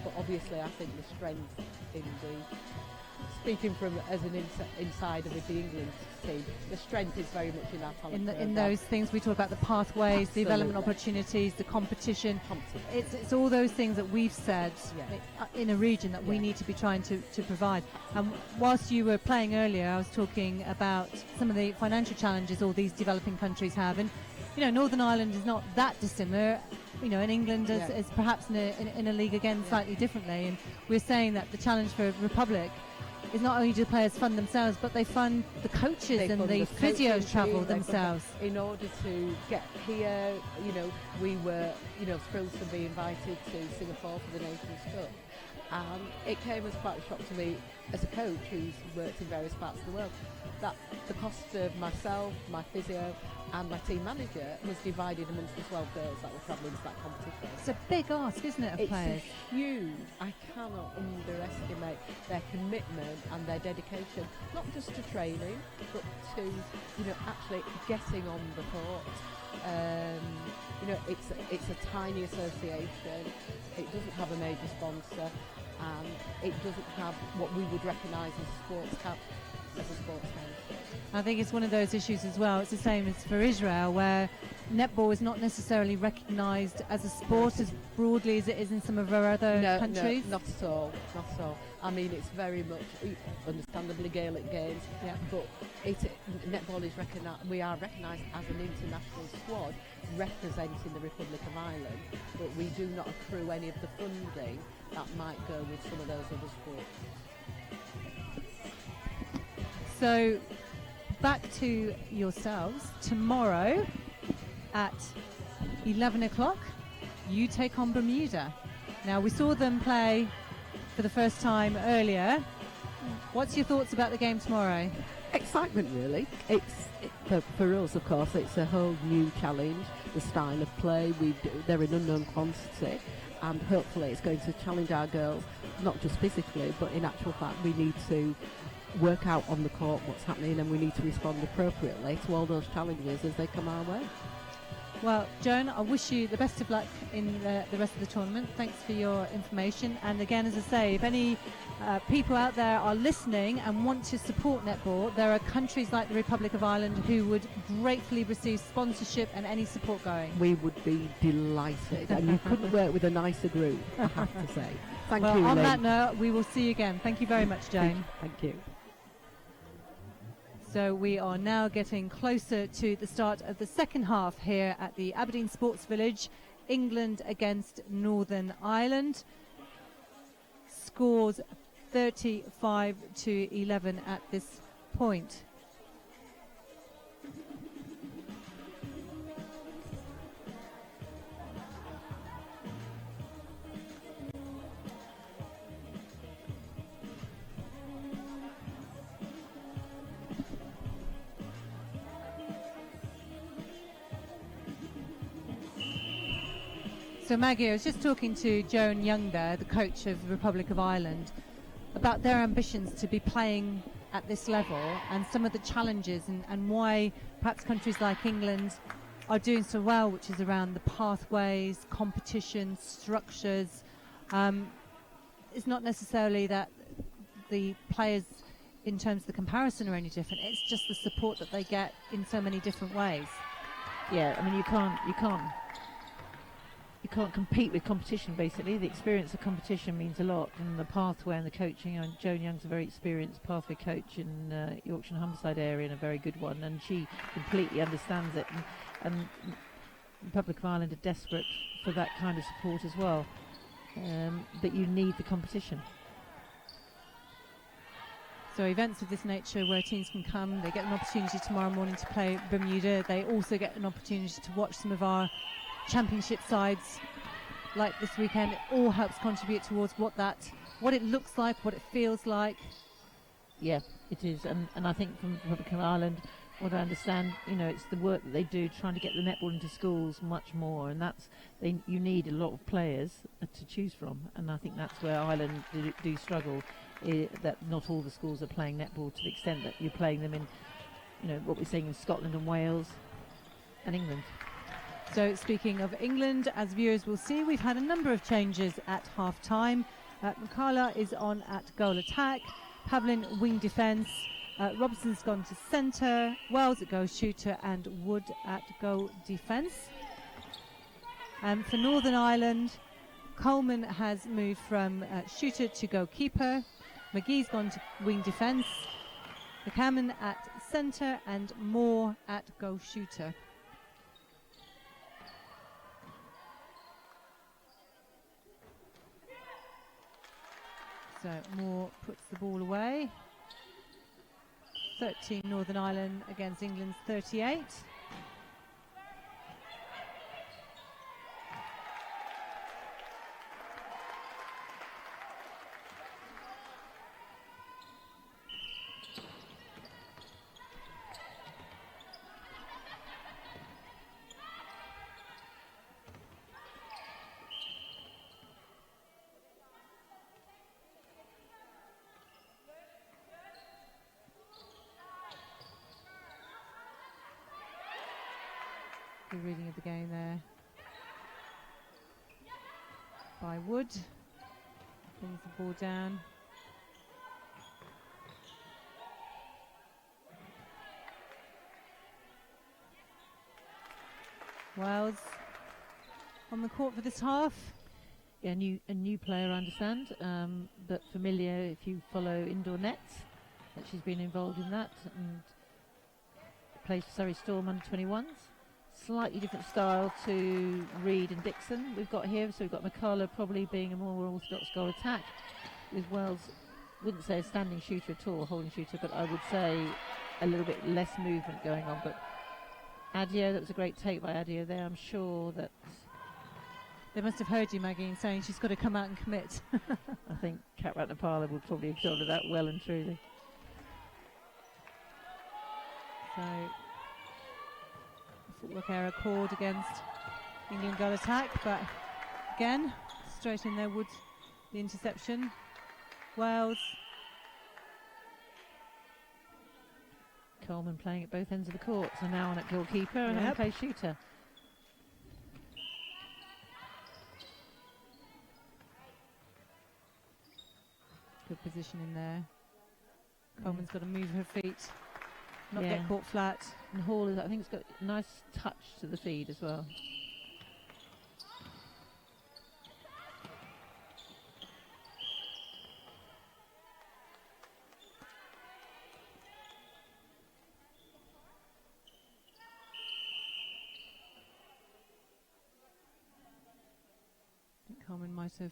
but obviously I think the strength in speaking from as an insider with the England team, the strength is very much in our talent. In those things we talk about, the pathways, the development opportunities, the competition. It's all those things that we've said in a region that we need to be trying to provide. And whilst you were playing earlier, I was talking about some of the financial challenges all these developing countries have, and Northern Ireland is not that dissimilar. In England is perhaps in a league again slightly differently, and we're saying that the challenge for Republic is not only do the players fund themselves, but they fund the coaches and the physios travel themselves. In order to get here, we were, thrilled to be invited to Singapore for the Nations Cup. And it came as quite a shock to me as a coach who's worked in various parts of the world, that the cost of myself, my physio and my team manager was divided amongst the 12 girls that were travelling to that competition. It's a big ask, isn't it, of players? It's huge. I cannot underestimate their commitment and their dedication, not just to training, but to, actually getting on the court. It's a tiny association. It doesn't have a major sponsor, and it doesn't have what we would recognise as sports cap as a sports heritage. I think it's one of those issues as well. It's the same as for Israel, where netball is not necessarily recognised as a sport as broadly as it is in some of our other countries. No, not at all. Not at all. I mean, it's very much, understandably, Gaelic games, but netball is recognised. We are recognised as an international squad representing the Republic of Ireland, but we do not accrue any of the funding that might go with some of those other sports. So, back to yourselves. Tomorrow at 11 o'clock, you take on Bermuda. Now, we saw them play for the first time earlier. What's your thoughts about the game tomorrow? Excitement, really. For us, of course, it's a whole new challenge. The style of play, they're an unknown quantity, and hopefully it's going to challenge our girls, not just physically, but in actual fact, we need to work out on the court what's happening, and we need to respond appropriately to all those challenges as they come our way. Well, Joan, I wish you the best of luck in the rest of the tournament. Thanks for your information. And again, as I say, if any people out there are listening and want to support netball, there are countries like the Republic of Ireland who would gratefully receive sponsorship and any support going. We would be delighted, and you couldn't work with a nicer group, I have to say. Thank you, on Lynn. that note, we will see you again. Thank you very much, Joan. Thank you. So we are now getting closer to the start of the second half here at the Aberdeen Sports Village. England against Northern Ireland. Scores 35-11 at this point. So Maggie, I was just talking to Joan Young there, the coach of the Republic of Ireland, about their ambitions to be playing at this level and some of the challenges and why perhaps countries like England are doing so well, which is around the pathways, competition, structures. It's not necessarily that the players in terms of the comparison are any different, it's just the support that they get in so many different ways. Yeah, I mean, you can't compete with competition, basically. The experience of competition means a lot, and the pathway and the coaching. And Joan Young's a very experienced pathway coach in Yorkshire and Humberside area, and a very good one, and she completely understands it, and the Republic of Ireland are desperate for that kind of support as well. But you need the competition. So events of this nature where teams can come, they get an opportunity tomorrow morning to play Bermuda. They also get an opportunity to watch some of our championship sides like this weekend. It all helps contribute towards what it looks like, what it feels like. Yeah, it is, and I think from the Republic of Ireland, what I understand, it's the work that they do trying to get the netball into schools much more, and you need a lot of players to choose from, and I think that's where Ireland do struggle, that not all the schools are playing netball to the extent that you're playing them in, what we're saying in Scotland and Wales and England. So speaking of England, as viewers will see, we've had a number of changes at half-time. Mikala is on at goal attack, Pavlin wing defence, Robertson's gone to centre, Wells at goal shooter, and Wood at goal defence. For Northern Ireland, Coleman has moved from shooter to goalkeeper, McGee's gone to wing defence, McCammon at centre, and Moore at goal shooter. So Moore puts the ball away. 13 Northern Ireland against England's 38. Good reading of the game there by Wood. Brings the ball down. Wales on the court for this half. Yeah, a new player, I understand, but familiar if you follow indoor nets, that she's been involved in that, and plays for Surrey Storm under 21s. Slightly different style to Reed and Dixon we've got here. So we've got McCullough probably being a more orthodox goal attack, with Wells, wouldn't say a standing shooter at all, holding shooter, but I would say a little bit less movement going on. But Adio, that was a great take by Adio there. I'm sure that they must have heard you, Maggie, saying she's got to come out and commit. I think Kat Ratnapala will probably have told her that well and truly. So, footwork error called against England goal attack, but again, straight in there would the interception. Wales. Coleman playing at both ends of the court, so now on at goalkeeper and on play shooter. Good position in there. Coleman's got to move her feet, not get caught flat. And Hall, I think, it's got a nice touch to the feed as well. I think Coleman might have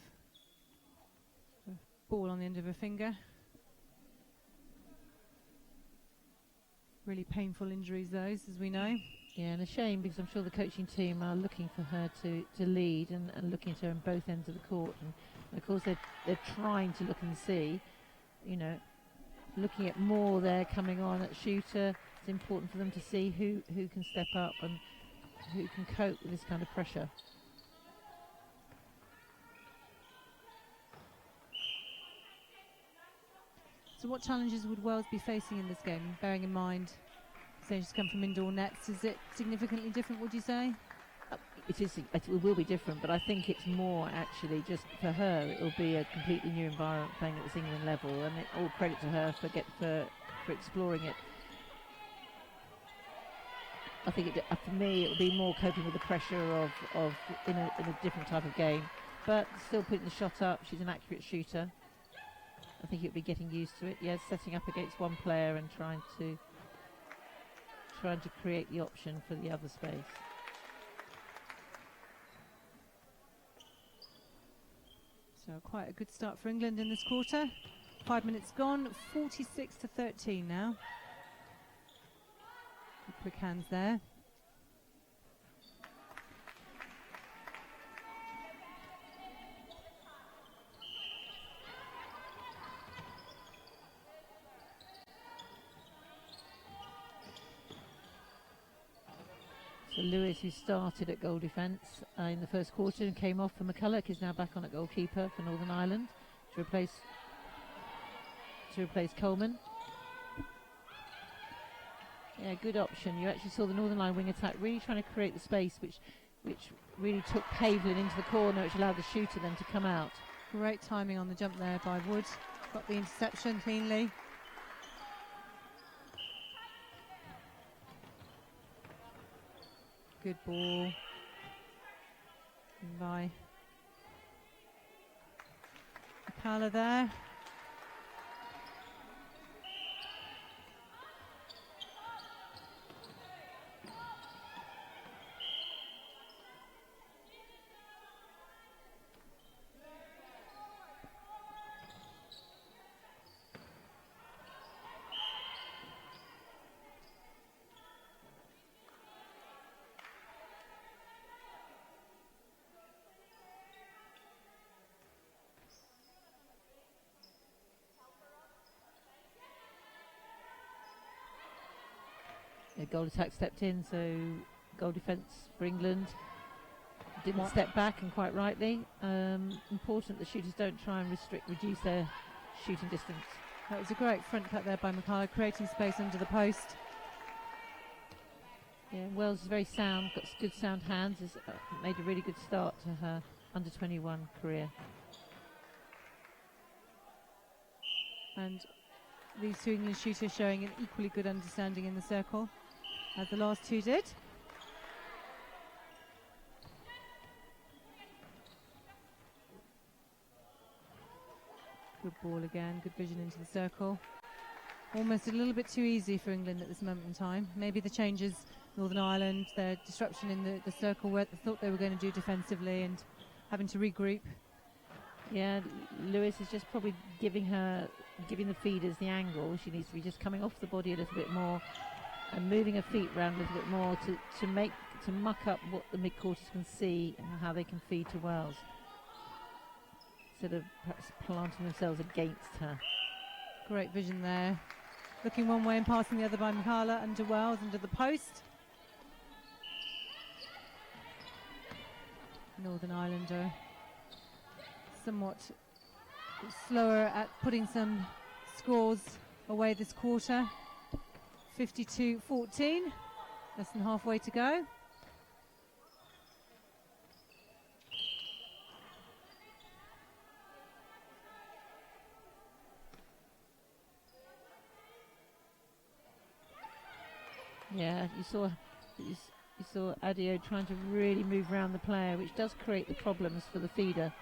a ball on the end of her finger. Really painful injuries, those, as we know. Yeah, and a shame, because I'm sure the coaching team are looking for her to lead and looking at her on both ends of the court. And of course, they're trying to look and see, you know, looking at more there coming on at shooter. It's important for them to see who can step up and who can cope with this kind of pressure. So what challenges would Wales be facing in this game, bearing in mind, saying she's come from indoor nets? Is it significantly different, would you say? It will be different, but I think it's more actually just for her. It will be a completely new environment playing at this England level, and all credit to her for exploring it. I think for me it will be more coping with the pressure of in a different type of game, but still putting the shot up. She's an accurate shooter. I think it'll be getting used to it. Yes, setting up against one player and trying to create the option for the other space. So quite a good start for England in this quarter. 5 minutes gone, 46-13 now. Good quick hands there. So Lewis, who started at goal defence in the first quarter and came off for McCulloch, is now back on at goalkeeper for Northern Ireland to replace Coleman. Yeah, good option. You actually saw the Northern Line wing attack really trying to create the space, which really took Pavlin into the corner, which allowed the shooter then to come out. Great timing on the jump there by Wood. Got the interception cleanly. Good ball by McCullough there. Goal attack stepped in, so goal defence for England. Didn't step back, and quite rightly. Important that shooters don't try and reduce their shooting distance. That was a great front cut there by McCullough, creating space under the post. Yeah, Wells is very sound, got good sound hands, has made a really good start to her under-21 career. And these two English shooters showing an equally good understanding in the circle, as the last two did. Good ball again, good vision into the circle. Almost a little bit too easy for England at this moment in time. Maybe the changes, Northern Ireland, their disruption in the circle where they thought they were going to do defensively and having to regroup. Yeah, Lewis is just probably giving the feeders the angle. She needs to be just coming off the body a little bit more and moving her feet around a little bit more to muck up what the mid-quarters can see and how they can feed to Wells, instead of perhaps planting themselves against her. Great vision there. Looking one way and passing the other by Mikala under Wells, under the post. Northern Ireland are somewhat slower at putting some scores away this quarter. 52-14, less than halfway to go. Yeah, you saw Adio trying to really move around the player, which does create the problems for the feeder.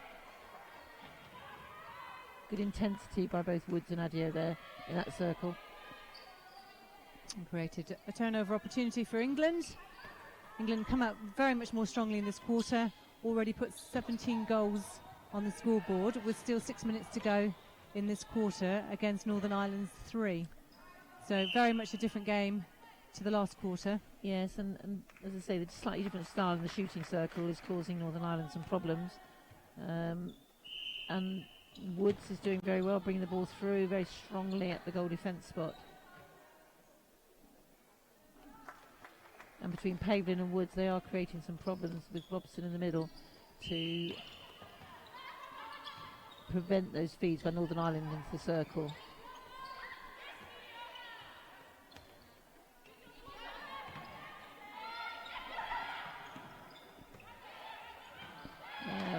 Good intensity by both Woods and Adio there in that circle. And created a turnover opportunity for England. England come out very much more strongly in this quarter. Already put 17 goals on the scoreboard with still 6 minutes to go in this quarter against Northern Ireland's 3. So very much a different game to the last quarter. Yes, and as I say, the slightly different style in the shooting circle is causing Northern Ireland some problems. And Woods is doing very well, bringing the ball through very strongly at the goal defence spot. And between Pavlin and Woods, they are creating some problems with Robson in the middle to prevent those feeds by Northern Ireland into the circle.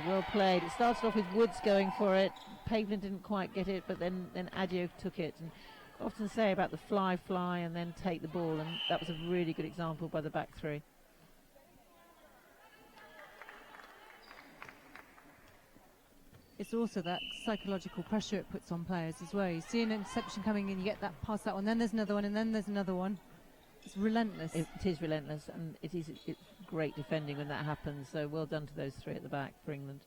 Well played. It started off with Woods going for it. Pavlin didn't quite get it, but then Adio took it. And I often say about the fly and then take the ball, and that was a really good example by the back three. It's also that psychological pressure it puts on players as well. You see an interception coming in, you get that past that one, then there's another one, and then there's another one. It's relentless. It is relentless, and it's great defending when that happens. So well done to those three at the back for England.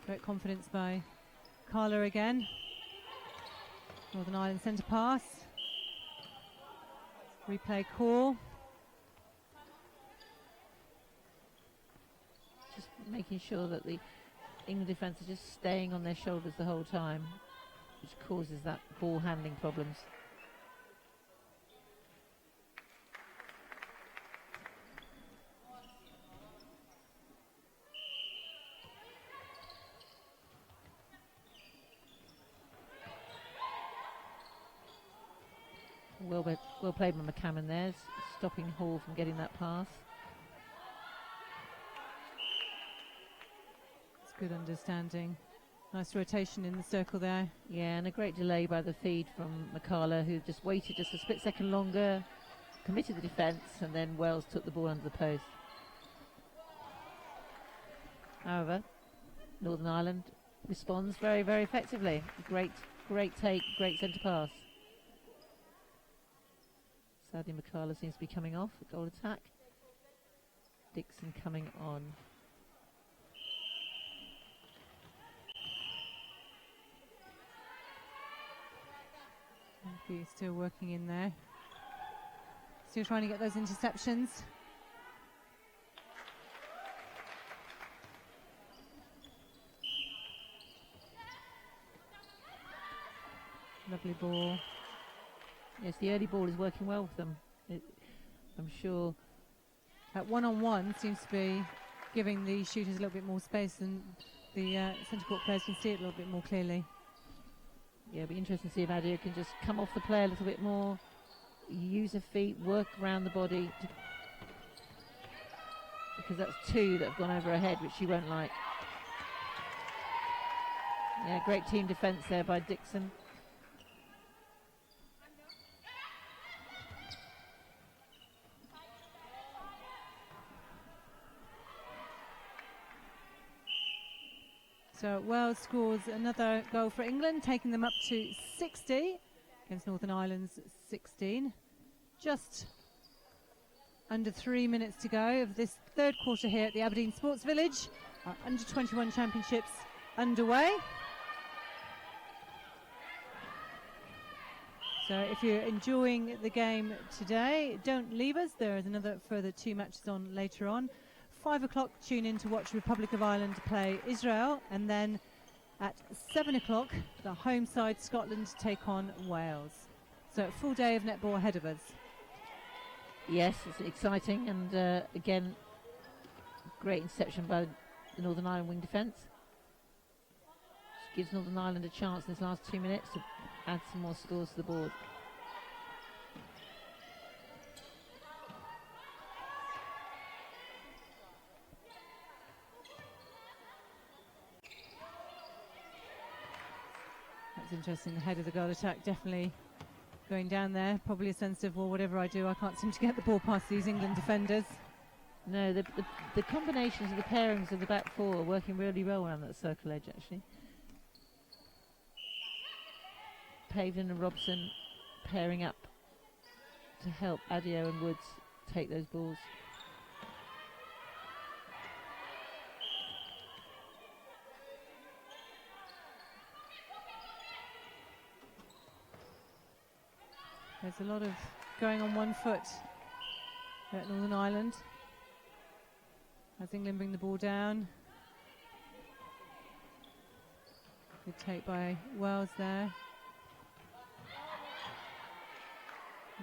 Great confidence by Carla again. Northern Ireland centre pass. Replay call. Just making sure that the England defence are just staying on their shoulders the whole time, which causes that ball handling problems. Well played by McCammon there, stopping Hall from getting that pass. It's good understanding. Nice rotation in the circle there. Yeah, and a great delay by the feed from Mikala, who just waited just a split second longer, committed the defence, and then Wells took the ball under the post. However, Northern Ireland responds very, very effectively. Great take, great centre pass. Sadly, Mikala seems to be coming off. A goal attack. Dixon coming on. He's still working in there. Still trying to get those interceptions. Lovely ball. Yes, the early ball is working well with them. I'm sure That one-on-one seems to be giving the shooters a little bit more space, and the centre court players can see it a little bit more clearly. Yeah, it'll be interesting to see if Adia can just come off the play a little bit more, use her feet, work around the body, because that's two that have gone over her head, which she won't like. Yeah, great team defence there by Dixon. So Wales scores another goal for England, taking them up to 60 against Northern Ireland's 16. Just under 3 minutes to go of this third quarter here at the Aberdeen Sports Village. Our Under-21 Championships underway. So if you're enjoying the game today, don't leave us. There is another further 2 matches on later on. 5 o'clock, tune in to watch Republic of Ireland play Israel, and then at 7 o'clock, the home side Scotland take on Wales. So a full day of netball ahead of us. Yes, it's exciting, and again, great interception by the Northern Ireland wing defence. Gives Northern Ireland a chance in this last 2 minutes to add some more scores to the board. That's interesting. The head of the goal attack definitely going down there. Probably a sense of, well, whatever I do, I can't seem to get the ball past these England defenders. No, the combinations of the pairings of the back four are working really well around that circle edge, actually. Paven and Robson pairing up to help Adio and Woods take those balls. There's a lot of going on one foot at Northern Ireland as England bring the ball down. Good take by Wells there.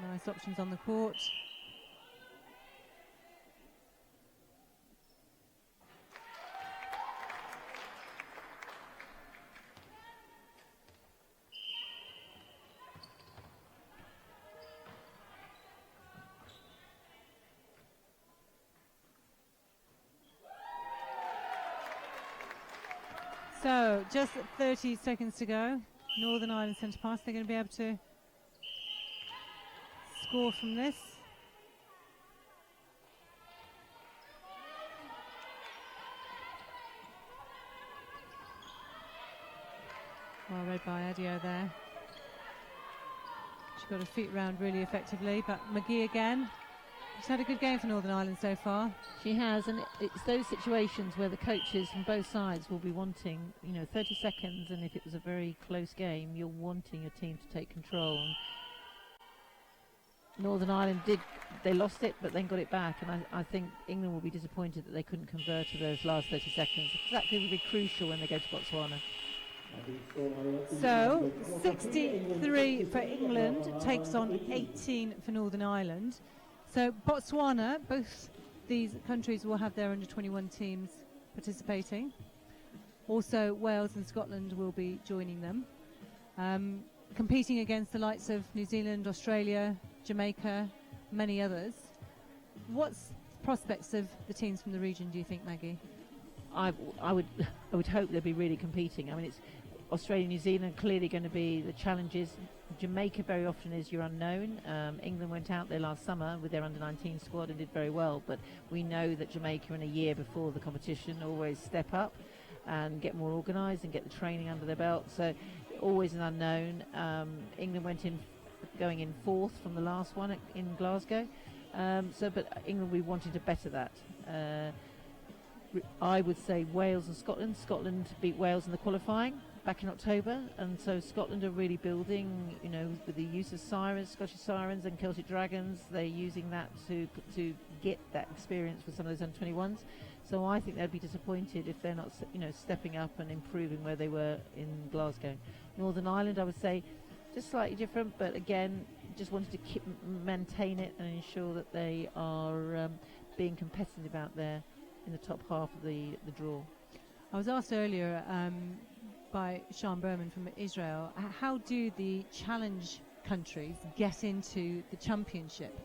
Nice options on the court. So just 30 seconds to go. Northern Ireland centre pass. They're going to be able to score from this. Well read by Adio there. She got her feet round really effectively, but McGee again. She's had a good game for Northern Ireland so far. She has, and it's those situations where the coaches from both sides will be wanting, 30 seconds, and if it was a very close game, you're wanting your team to take control. And Northern Ireland they lost it, but then got it back, and I think England will be disappointed that they couldn't convert to those last 30 seconds. That could be crucial when they go to Botswana. So 63 for England, takes on 18 for Northern Ireland. So Botswana, both these countries will have their under-21 teams participating. Also Wales and Scotland will be joining them. Competing against the likes of New Zealand, Australia, Jamaica, many others. What's the prospects of the teams from the region, do you think, Maggie? I would hope they'll be really competing. I mean, it's Australia, New Zealand clearly going to be the challenges. Jamaica very often is your unknown. England went out there last summer with their under-19 squad and did very well, but we know that Jamaica in a year before the competition always step up and get more organised and get the training under their belt, so always an unknown. England going in fourth from the last one in Glasgow, but England, we wanted to better that. I would say Wales and Scotland. Scotland beat Wales in the qualifying back in October, and so Scotland are really building, with the use of sirens, Scottish Sirens and Celtic Dragons. They're using that to get that experience with some of those under-21s. So I think they'd be disappointed if they're not, stepping up and improving where they were in Glasgow. Northern Ireland, I would say, just slightly different, but again, just wanted to maintain it and ensure that they are being competitive out there in the top half of the draw. I was asked earlier by Sean Berman from Israel, how do the challenge countries get into the championship?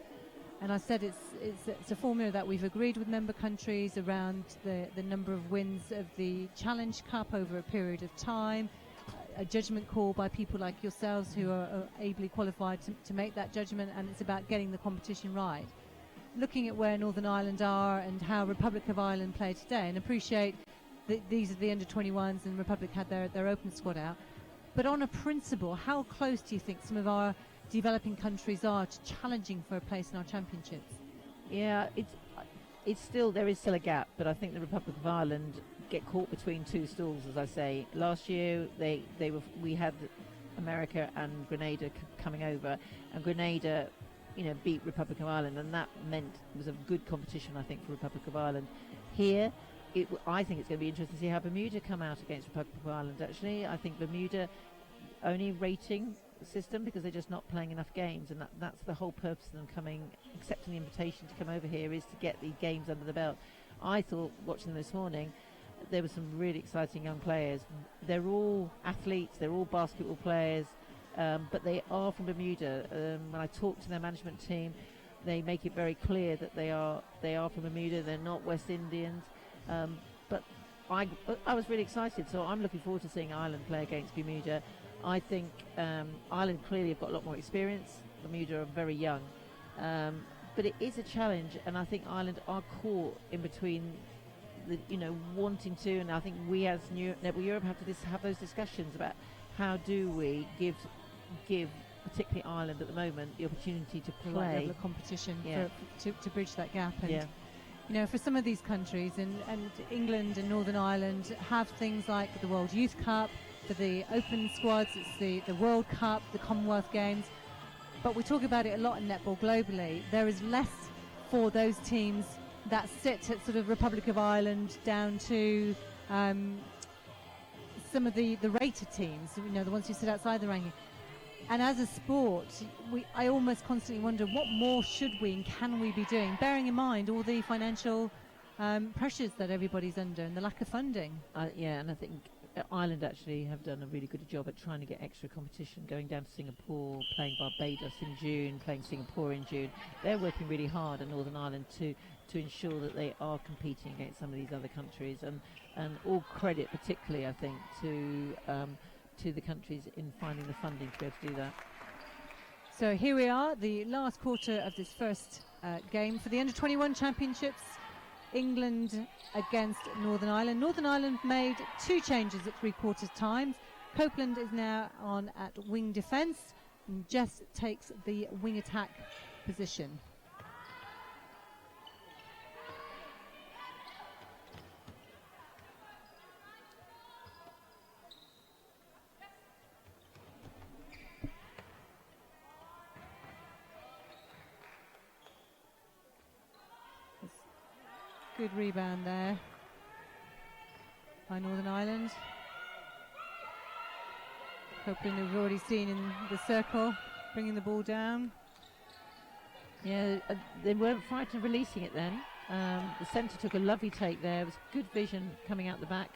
And I said it's a formula that we've agreed with member countries around the number of wins of the Challenge Cup over a period of time, a judgment call by people like yourselves who are ably qualified to make that judgment, and it's about getting the competition right. Looking at where Northern Ireland are and how Republic of Ireland play today, and appreciate these are the under-21s, and Republic had their open squad out. But on a principle, how close do you think some of our developing countries are to challenging for a place in our championships? Yeah, it's still, there is still a gap, but I think the Republic of Ireland get caught between two stools, as I say. Last year we had America and Grenada coming over, and Grenada, beat Republic of Ireland, and that meant it was a good competition, I think, for Republic of Ireland. Here, I think it's going to be interesting to see how Bermuda come out against Republic of Ireland. Actually, I think Bermuda only rating system because they're just not playing enough games, and that's the whole purpose of them accepting the invitation to come over here, is to get the games under the belt. I thought, watching them this morning, there were some really exciting young players. They're all athletes, they're all basketball players, but they are from Bermuda. When I talk to their management team, they make it very clear that they are from Bermuda. They're not West Indians. But I was really excited, so I'm looking forward to seeing Ireland play against Bermuda. I think Ireland clearly have got a lot more experience. Bermuda are very young, but it is a challenge, and I think Ireland are caught in between wanting to, and I think we as Netball Europe have to have those discussions about how do we give particularly Ireland at the moment the opportunity to play the right level of competition to bridge that gap. And for some of these countries, and England and Northern Ireland have things like the World Youth Cup. For the open squads, it's the World Cup, the Commonwealth Games. But we talk about it a lot in netball globally. There is less for those teams that sit at sort of Republic of Ireland down to some of the rated teams, the ones who sit outside the ranking. And as a sport, I almost constantly wonder what more should we and can we be doing, bearing in mind all the financial pressures that everybody's under and the lack of funding. And I think Ireland actually have done a really good job at trying to get extra competition, going down to Singapore, playing Barbados in June, playing Singapore in June. They're working really hard in Northern Ireland to ensure that they are competing against some of these other countries, and all credit particularly, I think, to the countries in finding the funding to be able to do that. So here we are, the last quarter of this first game for the Under-21 Championships. England against Northern Ireland. Northern Ireland made 2 changes at 3/4 times. Copeland is now on at wing defence, and Jess takes the wing attack position. Good rebound there by Northern Ireland. Copeland, we've already seen in the circle, bringing the ball down. Yeah, they weren't frightened of releasing it then. The centre took a lovely take there. It was good vision coming out the back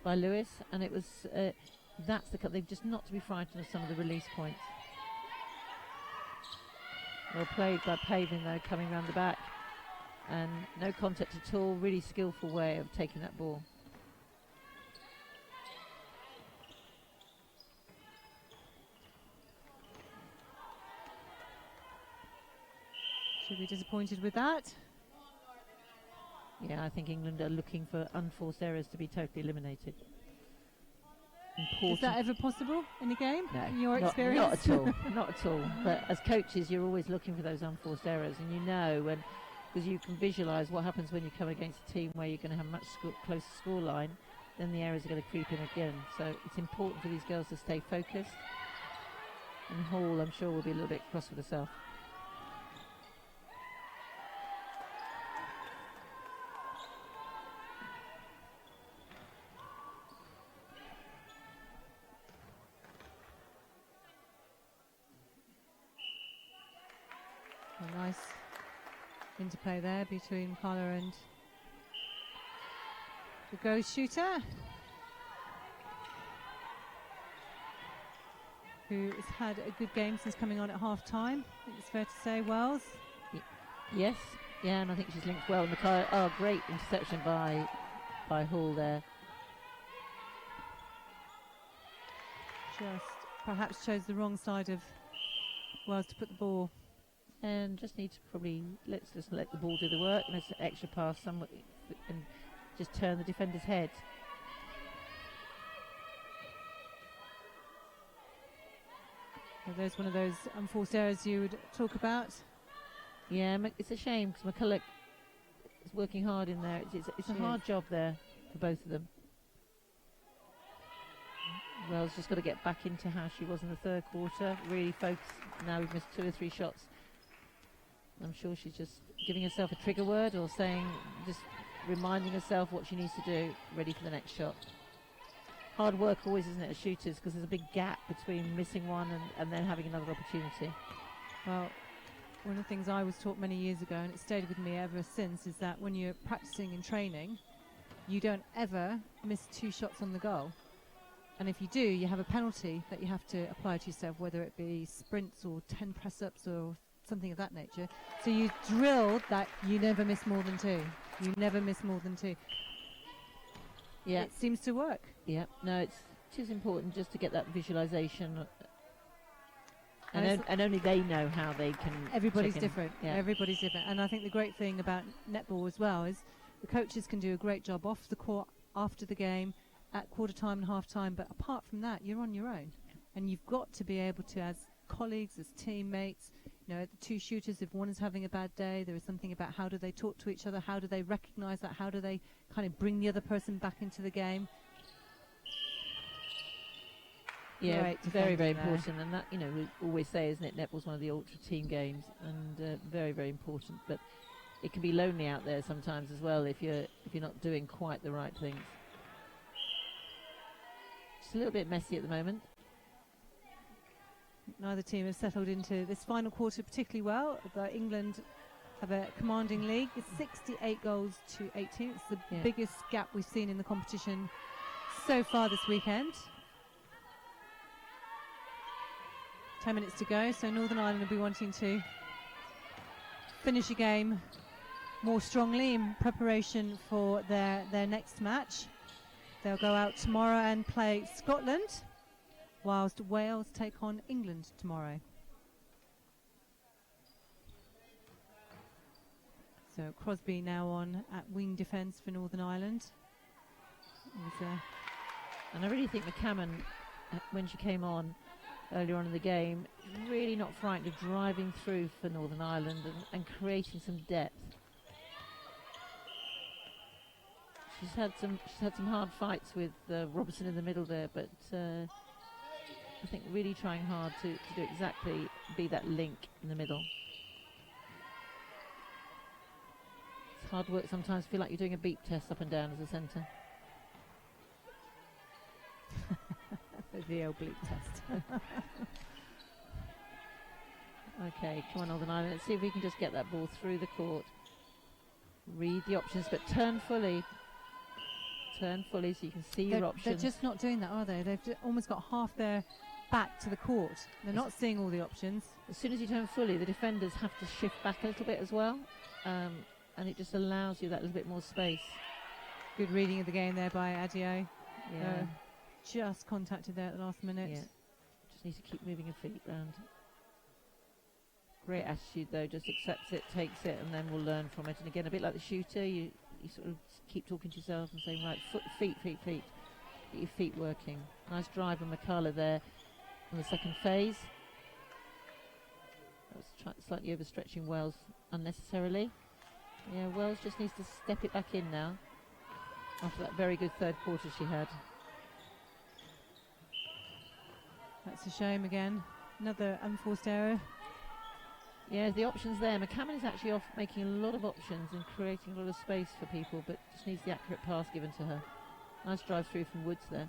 by Lewis, and it was they've just not to be frightened of some of the release points. Well played by Pavin though, coming round the back. And no contact at all, really skillful way of taking that ball. Should be disappointed with that. Yeah, I think England are looking for unforced errors to be totally eliminated. Important. Is that ever possible in a game, no, in your experience? Not at all, not at all. But as coaches, you're always looking for those unforced errors, and when, because you can visualise what happens when you come against a team where you're going to have a much closer scoreline, then the errors are going to creep in again. So it's important for these girls to stay focused. And Hall, I'm sure, will be a little bit cross with herself. A nice interplay there between Carla and the ghost shooter, who has had a good game since coming on at half time. I think it's fair to say. Wells. Yes, yeah, and I think she's linked well. Great interception by Hall there. Just perhaps chose the wrong side of Wells to put the ball. And just need to let's just let the ball do the work. And it's an extra pass and just turn the defender's head. Well, there's one of those unforced errors you would talk about. Yeah, it's a shame because McCulloch is working hard in there. It's a hard job there for both of them. Wells just got to get back into how she was in the third quarter. Really focus. Now we've missed 2 or 3 shots. I'm sure she's just giving herself a trigger word or saying, just reminding herself what she needs to do, ready for the next shot. Hard work always, isn't it, as shooters, because there's a big gap between missing one and then having another opportunity. Well, one of the things I was taught many years ago, and it stayed with me ever since, is that when you're practicing and training, you don't ever miss 2 shots on the goal. And if you do, you have a penalty that you have to apply to yourself, whether it be sprints or 10 press-ups or something of that nature. So you drill that you never miss more than 2. You never miss more than 2. Yeah. It seems to work. Yeah. No, it is important just to get that visualization. And only they know how they can. Everybody's different. Yeah. Everybody's different. And I think the great thing about netball as well is the coaches can do a great job off the court after the game, at quarter time and half time, but apart from that, you're on your own. And you've got to be able to, as colleagues, as teammates, you know, the 2 shooters, if one is having a bad day, there is something about how do they talk to each other, how do they recognize that, how do they kind of bring the other person back into the game. Yeah, very, very important. And that, you know, we always say, isn't it, netball's one of the ultra team games, and very, very important. But it can be lonely out there sometimes as well if you're not doing quite the right things. It's a little bit messy at the moment. Neither team has settled into this final quarter particularly well, but England have a commanding lead. It's 68 goals to 18. It's the biggest gap we've seen in the competition so far this weekend. 10 minutes to go, so Northern Ireland will be wanting to finish a game more strongly in preparation for their next match. They'll go out tomorrow and play Scotland, whilst Wales take on England tomorrow. So Crosby now on at wing defence for Northern Ireland. And I really think McCammon, when she came on earlier on in the game, really not frightened of driving through for Northern Ireland and creating some depth. She's had some hard fights with Robertson in the middle there, but I think really trying hard to do exactly, be that link in the middle. It's hard work sometimes. Feel like you're doing a beep test up and down as a centre. The old bleep test. Okay, come on, Northern Ireland. Let's see if we can just get that ball through the court. Read the options, but turn fully. Turn fully so you can see your options. They're just not doing that, are they? They've almost got half their back to the court. They're not seeing all the options. As soon as you turn fully, the defenders have to shift back a little bit as well, and it just allows you that little bit more space. Good reading of the game there by Adio. Yeah. Just contacted there at the last minute. Yeah. Just need to keep moving your feet round. Great attitude though, just accepts it, takes it, and then we'll learn from it. And again, a bit like the shooter, you sort of keep talking to yourself and saying, right, feet. Get your feet working. Nice drive on McCulloch there in the second phase. That was slightly overstretching Wells unnecessarily. Yeah, Wells just needs to step it back in now after that very good third quarter she had. That's a shame again. Another unforced error. Yeah, the options there. McCammon is actually off making a lot of options and creating a lot of space for people, but just needs the accurate pass given to her. Nice drive through from Woods there.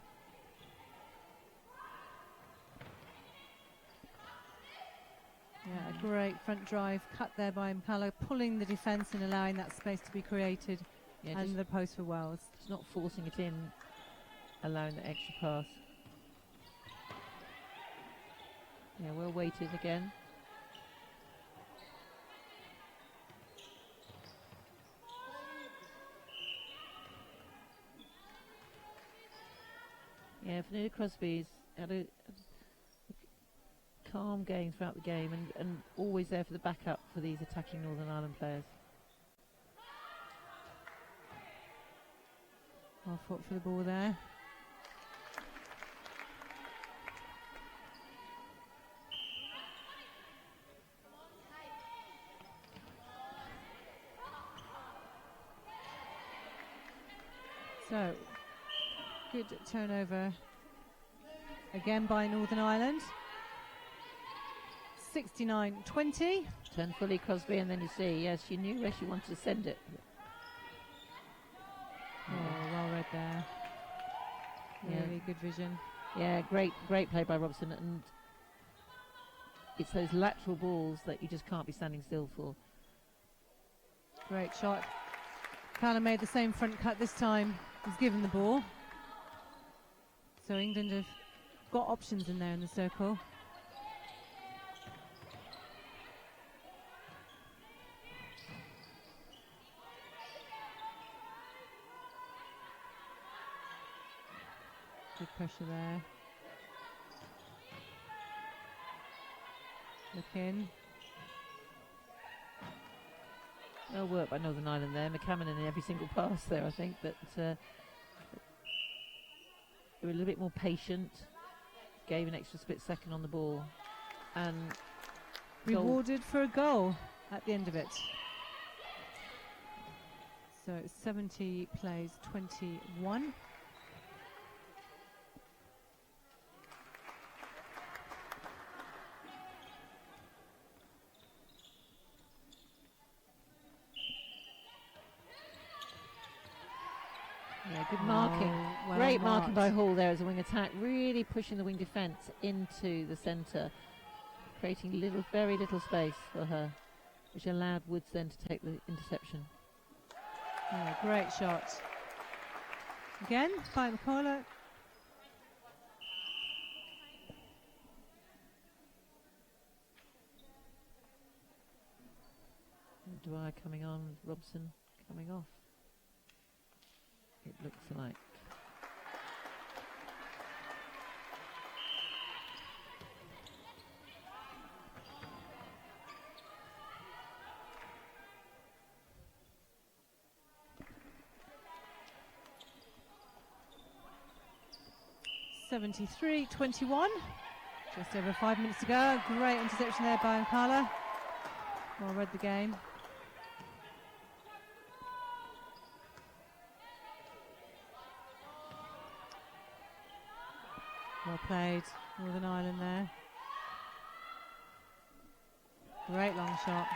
Yeah, a great front drive cut there by McCulloch, pulling the defence and allowing that space to be created, and the post for Wells. Just not forcing it in, allowing the extra pass. Yeah, well weighted again. Yeah, Fanula Crosby's had a calm game throughout the game and always there for the backup for these attacking Northern Ireland players. Well fought for the ball there. So, good turnover again by Northern Ireland. 69-20. Turn fully Crosby, and then you see, yes, she knew where she wanted to send it. Oh, well read there. Really good vision. Yeah, great play by Robson, and it's those lateral balls that you just can't be standing still for. Great shot. Callum made the same front cut this time. He's given the ball. So England have got options in there in the circle. Good pressure there. Look in. Well work by Northern Ireland there. McCammon in every single pass there, I think, but they were a little bit more patient, gave an extra split second on the ball, and rewarded for a goal at the end of it. So 70 plays 21. Yeah, good marking. Well Great marked. marking by Hall there as a wing attack, really pushing the wing defence into the centre, creating very little space for her, which allowed Woods then to take the interception. Yeah, great shot. Again, by McCullough. Dwyer coming on, Robson coming off. It looks like. (73-21). Just over 5 minutes to go. Great interception there by Nkala. Well read the game. Well played, Northern Ireland there. Great long shot.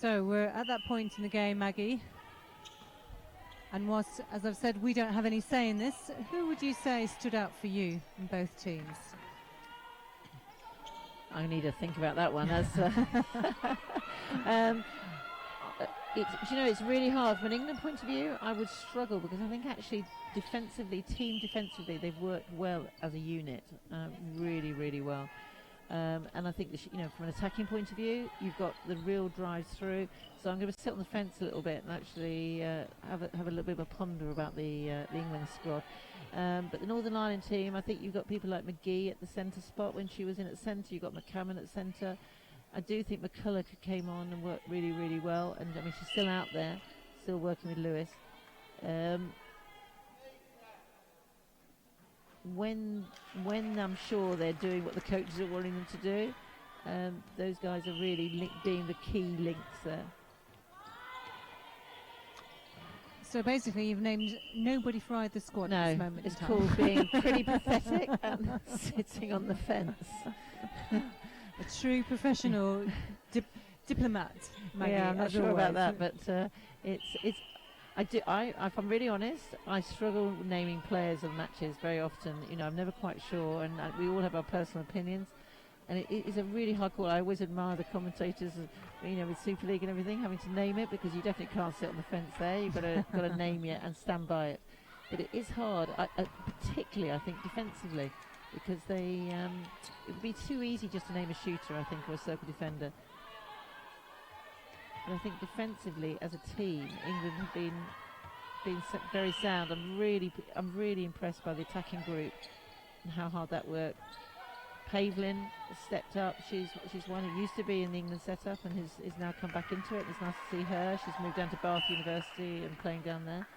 So we're at that point in the game, Maggie. And whilst, as I've said, we don't have any say in this, who would you say stood out for you in both teams? I need to think about that one. It's really hard. From an England point of view, I would struggle because I think actually team defensively, they've worked well as a unit, really, really well. And I think, from an attacking point of view, you've got the real drive through. So I'm going to sit on the fence a little bit and actually have a little bit of a ponder about the England squad. But the Northern Ireland team, I think you've got people like McGee at the centre spot when she was in at centre. You've got McCammon at centre. I do think McCullough came on and worked really, really well. And I mean, she's still out there, still working with Lewis. When I'm sure they're doing what the coaches are wanting them to do, those guys are really being the key links there. So basically, you've named nobody for either squad at this moment. It's in time. called being pretty pathetic and sitting on the fence. A true professional diplomat. Maggie, Yeah, I'm not as sure always. about that, but it's. If I'm really honest, I struggle naming players of matches very often. I'm never quite sure, and we all have our personal opinions. And it is a really hard call. I always admire the commentators, with Super League and everything, having to name it, because you definitely can't sit on the fence there. You've got to name it and stand by it. But it is hard, particularly I think defensively, because it would be too easy just to name a shooter, I think, or a circle defender. But I think defensively, as a team, England have been very sound. I'm really impressed by the attacking group and how hard that worked. Pavlin has stepped up. She's one who used to be in the England setup and is now come back into it. It's nice to see her. She's moved down to Bath University and playing down there.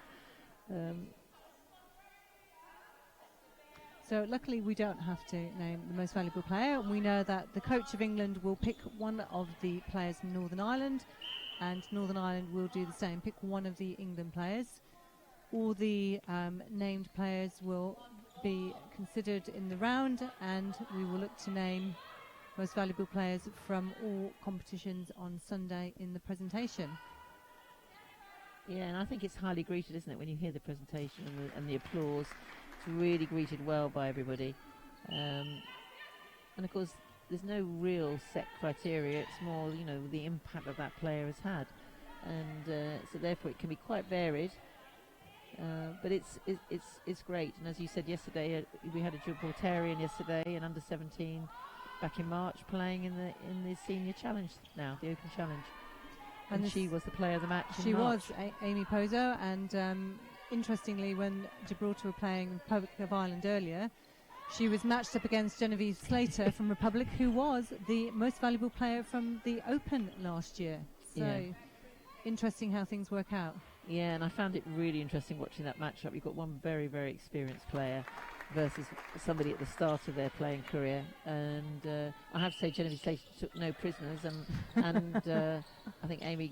So luckily we don't have to name the most valuable player. We know that the coach of England will pick one of the players from Northern Ireland, and Northern Ireland will do the same, pick one of the England players. All the named players will be considered in the round, and we will look to name most valuable players from all competitions on Sunday in the presentation. Yeah, and I think it's highly greeted, isn't it, when you hear the presentation and the applause. It's really greeted well by everybody. And of course, there's no real set criteria. It's more, you know, the impact that player has had. And so therefore it can be quite varied. But it's great. And as you said yesterday, we had a Gibraltarian yesterday, an under 17 back in March, playing in the senior challenge now, the Open Challenge. And she was the player of the match. She was Amy Pozo, and interestingly, when Gibraltar were playing Republic of Ireland earlier, she was matched up against Genevieve Slater from Republic, who was the most valuable player from the Open last year. So interesting how things work out. Yeah, and I found it really interesting watching that matchup. You've got one very, very experienced player versus somebody at the start of their playing career. And I have to say, Genevieve Slater took no prisoners, and I think Amy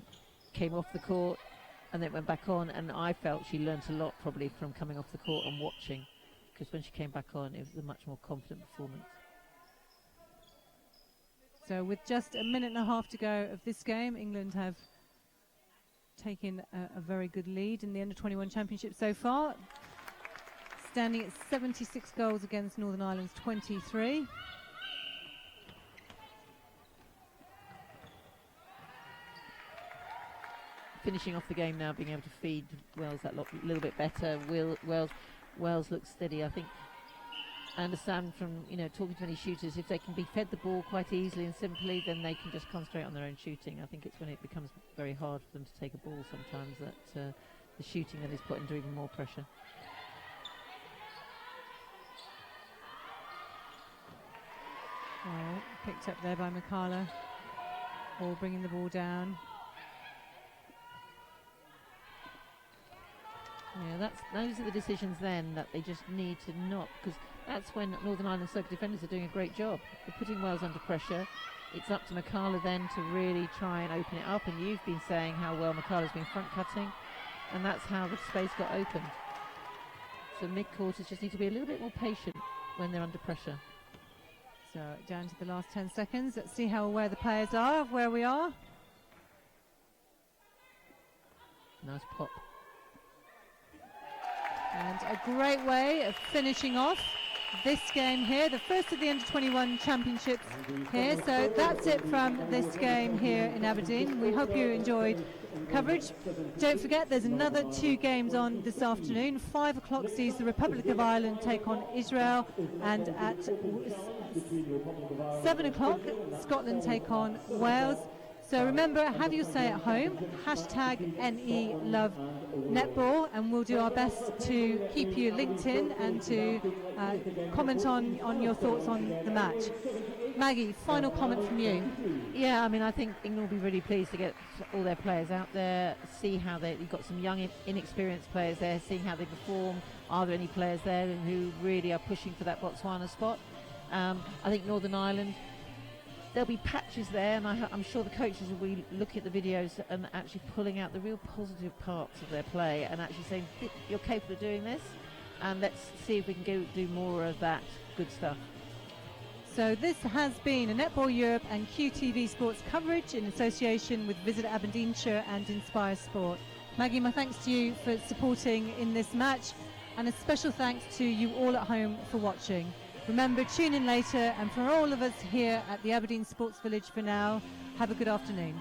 came off the court and then went back on, and I felt she learnt a lot probably from coming off the court and watching, because when she came back on, it was a much more confident performance. So with just a minute and a half to go of this game, England have taken a very good lead in the Under-21 Championship so far, standing at 76 goals against Northern Ireland's 23. Finishing off the game now, being able to feed Wales that little bit better. Wales looks steady. I think I understand from talking to many shooters, if they can be fed the ball quite easily and simply, then they can just concentrate on their own shooting. I think it's when it becomes very hard for them to take a ball sometimes that the shooting then is put under even more pressure. Well, picked up there by Mikala, or bringing the ball down. Yeah, those are the decisions then that they just need to not, because that's when Northern Ireland circuit defenders are doing a great job. They're putting Wales under pressure. It's up to Mikala then to really try and open it up, and you've been saying how well Mikala's been front cutting, and that's how the space got opened. So mid-quarters just need to be a little bit more patient when they're under pressure. So down to the last 10 seconds. Let's see how aware the players are of where we are. Nice pop. And a great way of finishing off this game here, the first of the Under-21 Championships here. So that's it from this game here in Aberdeen. We hope you enjoyed coverage. Don't forget, there's another 2 games on this afternoon. 5 o'clock sees the Republic of Ireland take on Israel, and at 7 o'clock Scotland take on Wales. So remember, have your say at home, #NELoveNetball, and we'll do our best to keep you linked in and to comment on your thoughts on the match. Maggie, final comment from you. Yeah, I mean, I think England will be really pleased to get all their players out there, see how you've got some young, inexperienced players there, seeing how they perform. Are there any players there who really are pushing for that Botswana spot? I think Northern Ireland, there'll be patches there, and I'm sure the coaches will be looking at the videos and actually pulling out the real positive parts of their play and actually saying, you're capable of doing this, and let's see if we can do more of that good stuff. So this has been a Netball Europe and QTV Sports coverage in association with Visit Aberdeenshire and Inspire Sport. Maggie, my thanks to you for supporting in this match, and a special thanks to you all at home for watching. Remember, tune in later, and for all of us here at the Aberdeen Sports Village for now, have a good afternoon.